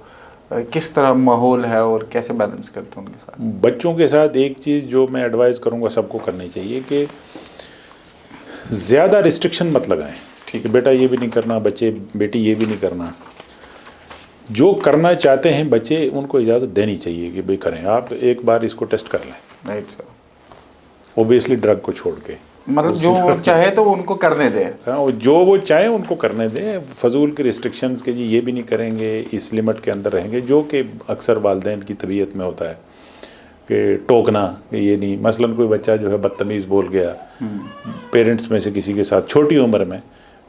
S1: किस तरह माहौल है और कैसे बैलेंस करते हैं उनके साथ?
S2: बच्चों के साथ एक चीज़ जो मैं एडवाइस करूँगा सबको करनी चाहिए कि ज़्यादा रिस्ट्रिक्शन मत लगाएं। ठीक है, बेटा ये भी नहीं करना, बेटी ये भी नहीं करना। जो करना चाहते हैं बच्चे, उनको इजाज़त देनी चाहिए कि भाई करें, आप एक बार इसको टेस्ट कर लें।
S1: Right sir.
S2: ओबियसली ड्रग को छोड़ के,
S1: मतलब जो चाहे तो उनको करने दे।
S2: हाँ, और जो वो चाहे उनको करने दें, फजूल के रिस्ट्रिक्शंस के जी ये भी नहीं करेंगे, इस लिमिट के अंदर रहेंगे, जो कि अक्सर वालिदैन की तबीयत में होता है कि टोकना, कि ये नहीं। मसलन कोई बच्चा जो है बदतमीज़ बोल गया पेरेंट्स में से किसी के साथ छोटी उम्र में,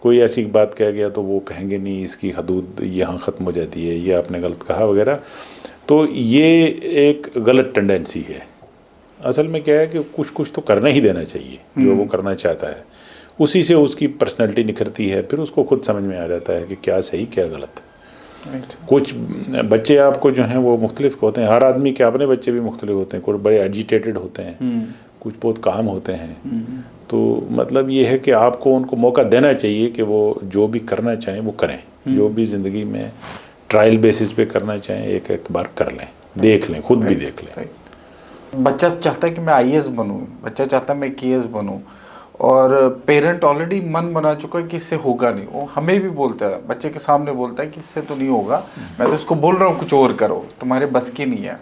S2: कोई ऐसी बात कह गया तो वो कहेंगे नहीं इसकी हदूद यहाँ ख़त्म हो जाती है, ये आपने गलत कहा वगैरह। तो ये एक गलत टेंडेंसी है। असल में क्या है कि कुछ कुछ तो करना ही देना चाहिए जो वो करना चाहता है, उसी से उसकी पर्सनैलिटी निखरती है, फिर उसको खुद समझ में आ जाता है कि क्या सही क्या गलत। कुछ बच्चे आपको जो हैं वो मुख्तलिफ होते हैं, हर आदमी के अपने बच्चे भी मुख्तलिफ होते हैं, कुछ बड़े एजिटेटेड होते हैं, कुछ बहुत काम होते हैं। तो मतलब ये है कि आपको उनको मौका देना चाहिए कि वो जो भी करना चाहें वो करें, जो भी ज़िंदगी में ट्रायल बेसिस पे करना चाहें एक एक बार कर लें, देख लें, खुद भी देख लें।
S1: बच्चा चाहता है कि मैं आईएएस बनूं, बच्चा चाहता है मैं केएएस बनूं, और पेरेंट ऑलरेडी मन बना चुका है कि इससे होगा नहीं। वो हमें भी बोलता है, बच्चे के सामने बोलता है कि इससे तो नहीं होगा, मैं तो उसको बोल रहा हूँ कुछ और करो, तुम्हारे बस की नहीं है।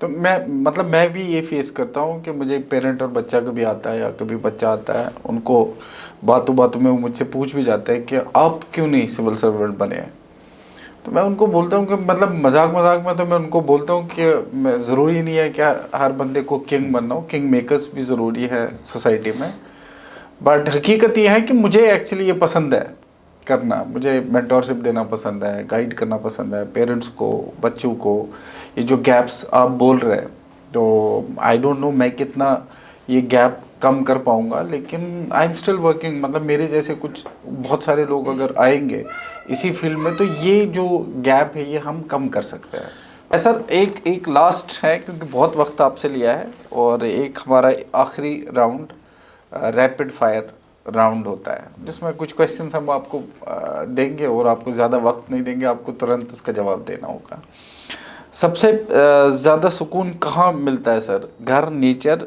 S1: तो मैं भी ये फेस करता हूँ कि मुझे पेरेंट और बच्चा कभी आता है या कभी बच्चा आता है, उनको बातों बातों में वो मुझसे पूछ भी जाता है कि आप क्यों नहीं सिविल सर्वेंट बने हैं। तो मैं उनको बोलता हूँ कि मतलब मजाक मजाक में तो मैं उनको बोलता हूँ कि मैं ज़रूरी नहीं है कि हर बंदे को किंग बनना हो, किंग मेकर्स भी ज़रूरी है सोसाइटी में। बट हकीकत ये है कि मुझे एक्चुअली ये पसंद है करना, मुझे मेंटोरशिप देना पसंद है, गाइड करना पसंद है पेरेंट्स को, बच्चों को। ये जो गैप्स आप बोल रहे हैं, तो आई डोंट नो मैं कितना ये गैप कम कर पाऊंगा, लेकिन आई एम स्टिल वर्किंग। मतलब मेरे जैसे कुछ बहुत सारे लोग अगर आएंगे इसी फील्ड में तो ये जो गैप है ये हम कम कर सकते हैं। सर एक लास्ट है, क्योंकि बहुत वक्त आपसे लिया है, और एक हमारा आखिरी राउंड रैपिड फायर राउंड होता है, जिसमें कुछ क्वेश्चंस हम आपको देंगे और आपको ज़्यादा वक्त नहीं देंगे, आपको तुरंत उसका जवाब देना होगा। सबसे ज़्यादा सुकून कहाँ मिलता है सर, घर, नेचर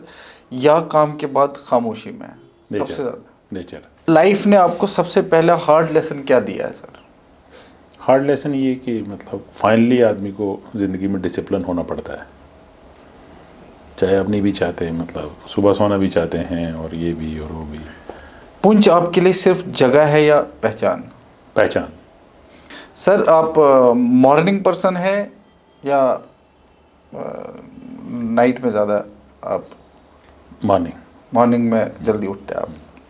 S1: या काम के बाद खामोशी में? सबसे ज़्यादा
S2: नेचर।
S1: लाइफ ने आपको सबसे पहला हार्ड लेसन क्या दिया है सर?
S2: हार्ड लेसन ये कि मतलब फाइनली आदमी को ज़िंदगी में डिसिप्लिन होना पड़ता है, चाहे आप नहीं भी चाहते, मतलब सुबह सोना भी चाहते हैं और ये भी और वो भी।
S1: पुंछ आपके लिए सिर्फ जगह है या पहचान?
S2: पहचान।
S1: सर आप मॉर्निंग पर्सन है या नाइट में ज़्यादा? आप
S2: मॉर्निंग
S1: में जल्दी उठते हैं आप?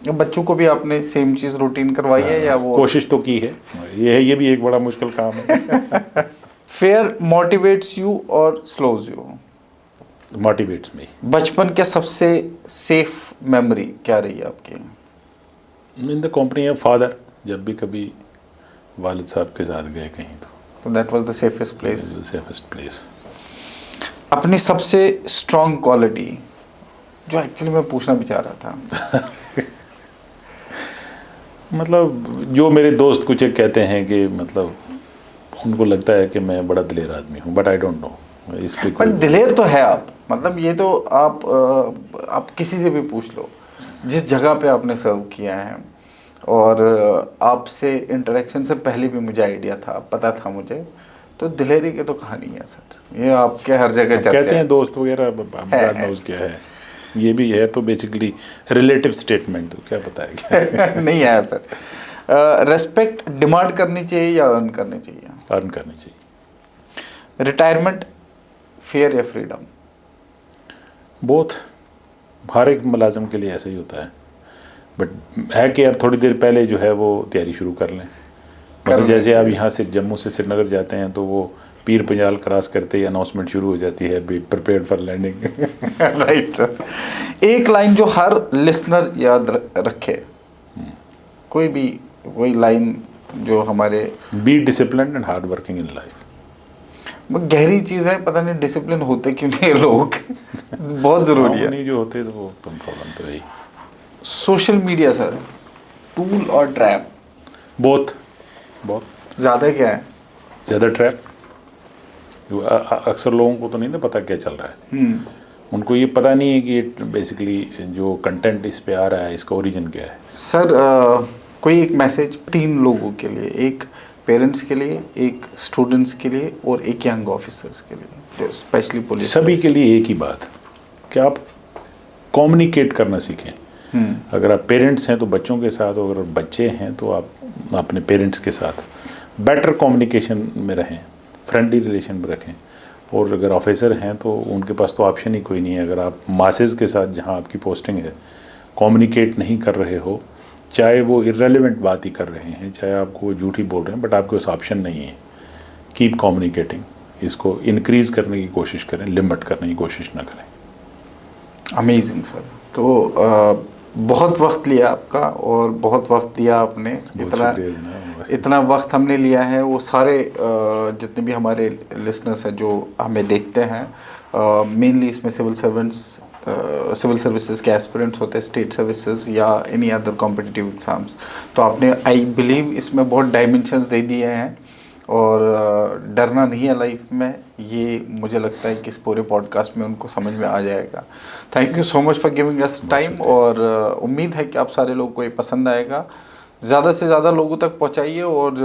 S1: बच्चों को भी आपने सेम चीज़ रूटीन करवाई है या वो?
S2: कोशिश तो की है, ये भी एक बड़ा मुश्किल काम है।
S1: फेयर मोटिवेट्स यू और स्लोज यू?
S2: Motivates me.
S1: बचपन का सबसे सेफ मेमोरी क्या रही है आपकी?
S2: In the company of father, जब भी कभी वालिद साहब के साथ गए कहीं तो
S1: that was the safest place.
S2: Safest place.
S1: अपनी सबसे स्ट्रॉन्ग क्वालिटी, जो एक्चुअली मैं पूछना भी चाह रहा था।
S2: मतलब जो मेरे दोस्त कुछ एक कहते हैं कि मतलब उनको लगता है कि मैं बड़ा दिलेर आदमी हूँ, बट आई डोंट नो इस पे।
S1: पर दिलेर तो है आप, मतलब ये तो आप किसी से भी पूछ लो, जिस जगह पे आपने सर्व किया है, और आपसे इंटरेक्शन से पहले भी मुझे आइडिया था, पता था मुझे, तो दिलेरी की तो कहानी है सर, ये आपके हर जगह चर्चा
S2: कहते हैं दोस्त वगैरह, क्या है ये भी है, तो बेसिकली रिलेटिव स्टेटमेंट, तो क्या पता है क्या।
S1: नहीं है सर। रेस्पेक्ट डिमांड करनी चाहिए या अर्न करनी चाहिए?
S2: अर्न करनी चाहिए।
S1: रिटायरमेंट फेयर या फ्रीडम?
S2: बोथ, हर एक मुलाजिम के लिए ऐसा ही होता है, बट है कि अब थोड़ी देर पहले जो है वो तैयारी शुरू कर लें। मतलब जैसे आप यहाँ से जम्मू से श्रीनगर जाते हैं तो वो पीर पंजाल क्रॉस करते ही अनाउंसमेंट शुरू हो जाती है, be prepared for landing.
S1: Right sir. एक लाइन जो हर लिसनर याद रखे, कोई लाइन जो हमारे।
S2: Be disciplined and hard working in life.
S1: गहरी चीज़ है, पता नहीं डिसिप्लिन होते क्यों नहीं लोग। बहुत ज़रूरी है।
S2: नहीं जो होते तो वो तुम प्रॉब्लम तो यही।
S1: सोशल मीडिया सर, टूल और ट्रैप?
S2: बहुत
S1: ज़्यादा क्या है?
S2: ज़्यादा ट्रैप। अक्सर लोगों को तो नहीं ना पता क्या चल रहा है, उनको ये पता नहीं है कि बेसिकली जो कंटेंट इस पे आ रहा है इसका ओरिजिन क्या है।
S1: सर कोई एक मैसेज 3 लोगों के लिए, एक पेरेंट्स के लिए, एक स्टूडेंट्स के लिए और एक यंग ऑफिसर्स के लिए, स्पेशली पुलिस।
S2: सभी के लिए एक ही बात कि आप कम्युनिकेट करना सीखें। अगर आप पेरेंट्स हैं तो बच्चों के साथ, और अगर बच्चे हैं तो आप अपने पेरेंट्स के साथ बेटर कम्युनिकेशन में रहें, फ्रेंडली रिलेशन में रखें। और अगर ऑफिसर हैं तो उनके पास तो ऑप्शन ही कोई नहीं है। अगर आप मासेस के साथ जहां आपकी पोस्टिंग है कम्युनिकेट नहीं कर रहे हो, चाहे वो इररेलेवेंट बात ही कर रहे हैं, चाहे आपको वो झूठी बोल रहे हैं, बट आपके पास ऑप्शन नहीं है। कीप कम्युनिकेटिंग, इसको इंक्रीज करने की कोशिश करें, लिमिट करने की कोशिश ना करें।
S1: Amazing sir. तो बहुत वक्त लिया आपका, और बहुत वक्त दिया आपने। इतना वक्त हमने लिया है, वो सारे जितने भी हमारे लिसनर्स हैं जो हमें देखते हैं, मेनली इसमें सिविल सर्विसेज के एस्पिरेंट्स होते हैं, स्टेट सर्विसेज या एनी अदर कॉम्पिटिटिव एग्ज़ाम्स। तो आपने आई बिलीव इसमें बहुत डायमेंशंस दे दिए हैं, और डरना नहीं है लाइफ में, ये मुझे लगता है कि इस पूरे पॉडकास्ट में उनको समझ में आ जाएगा। Thank you so much for giving us time, और उम्मीद है कि आप सारे लोगों को ये पसंद आएगा। ज़्यादा से ज़्यादा लोगों तक पहुंचाइए, और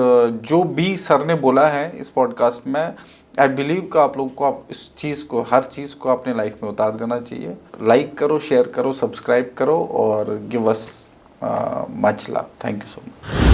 S1: जो भी सर ने बोला है इस पॉडकास्ट में, आई बिलीव कि आप लोगों को आप इस चीज़ को, हर चीज़ को अपने लाइफ में उतार देना चाहिए। लाइक करो, शेयर करो, सब्सक्राइब करो, और give us much love. Thank you so much.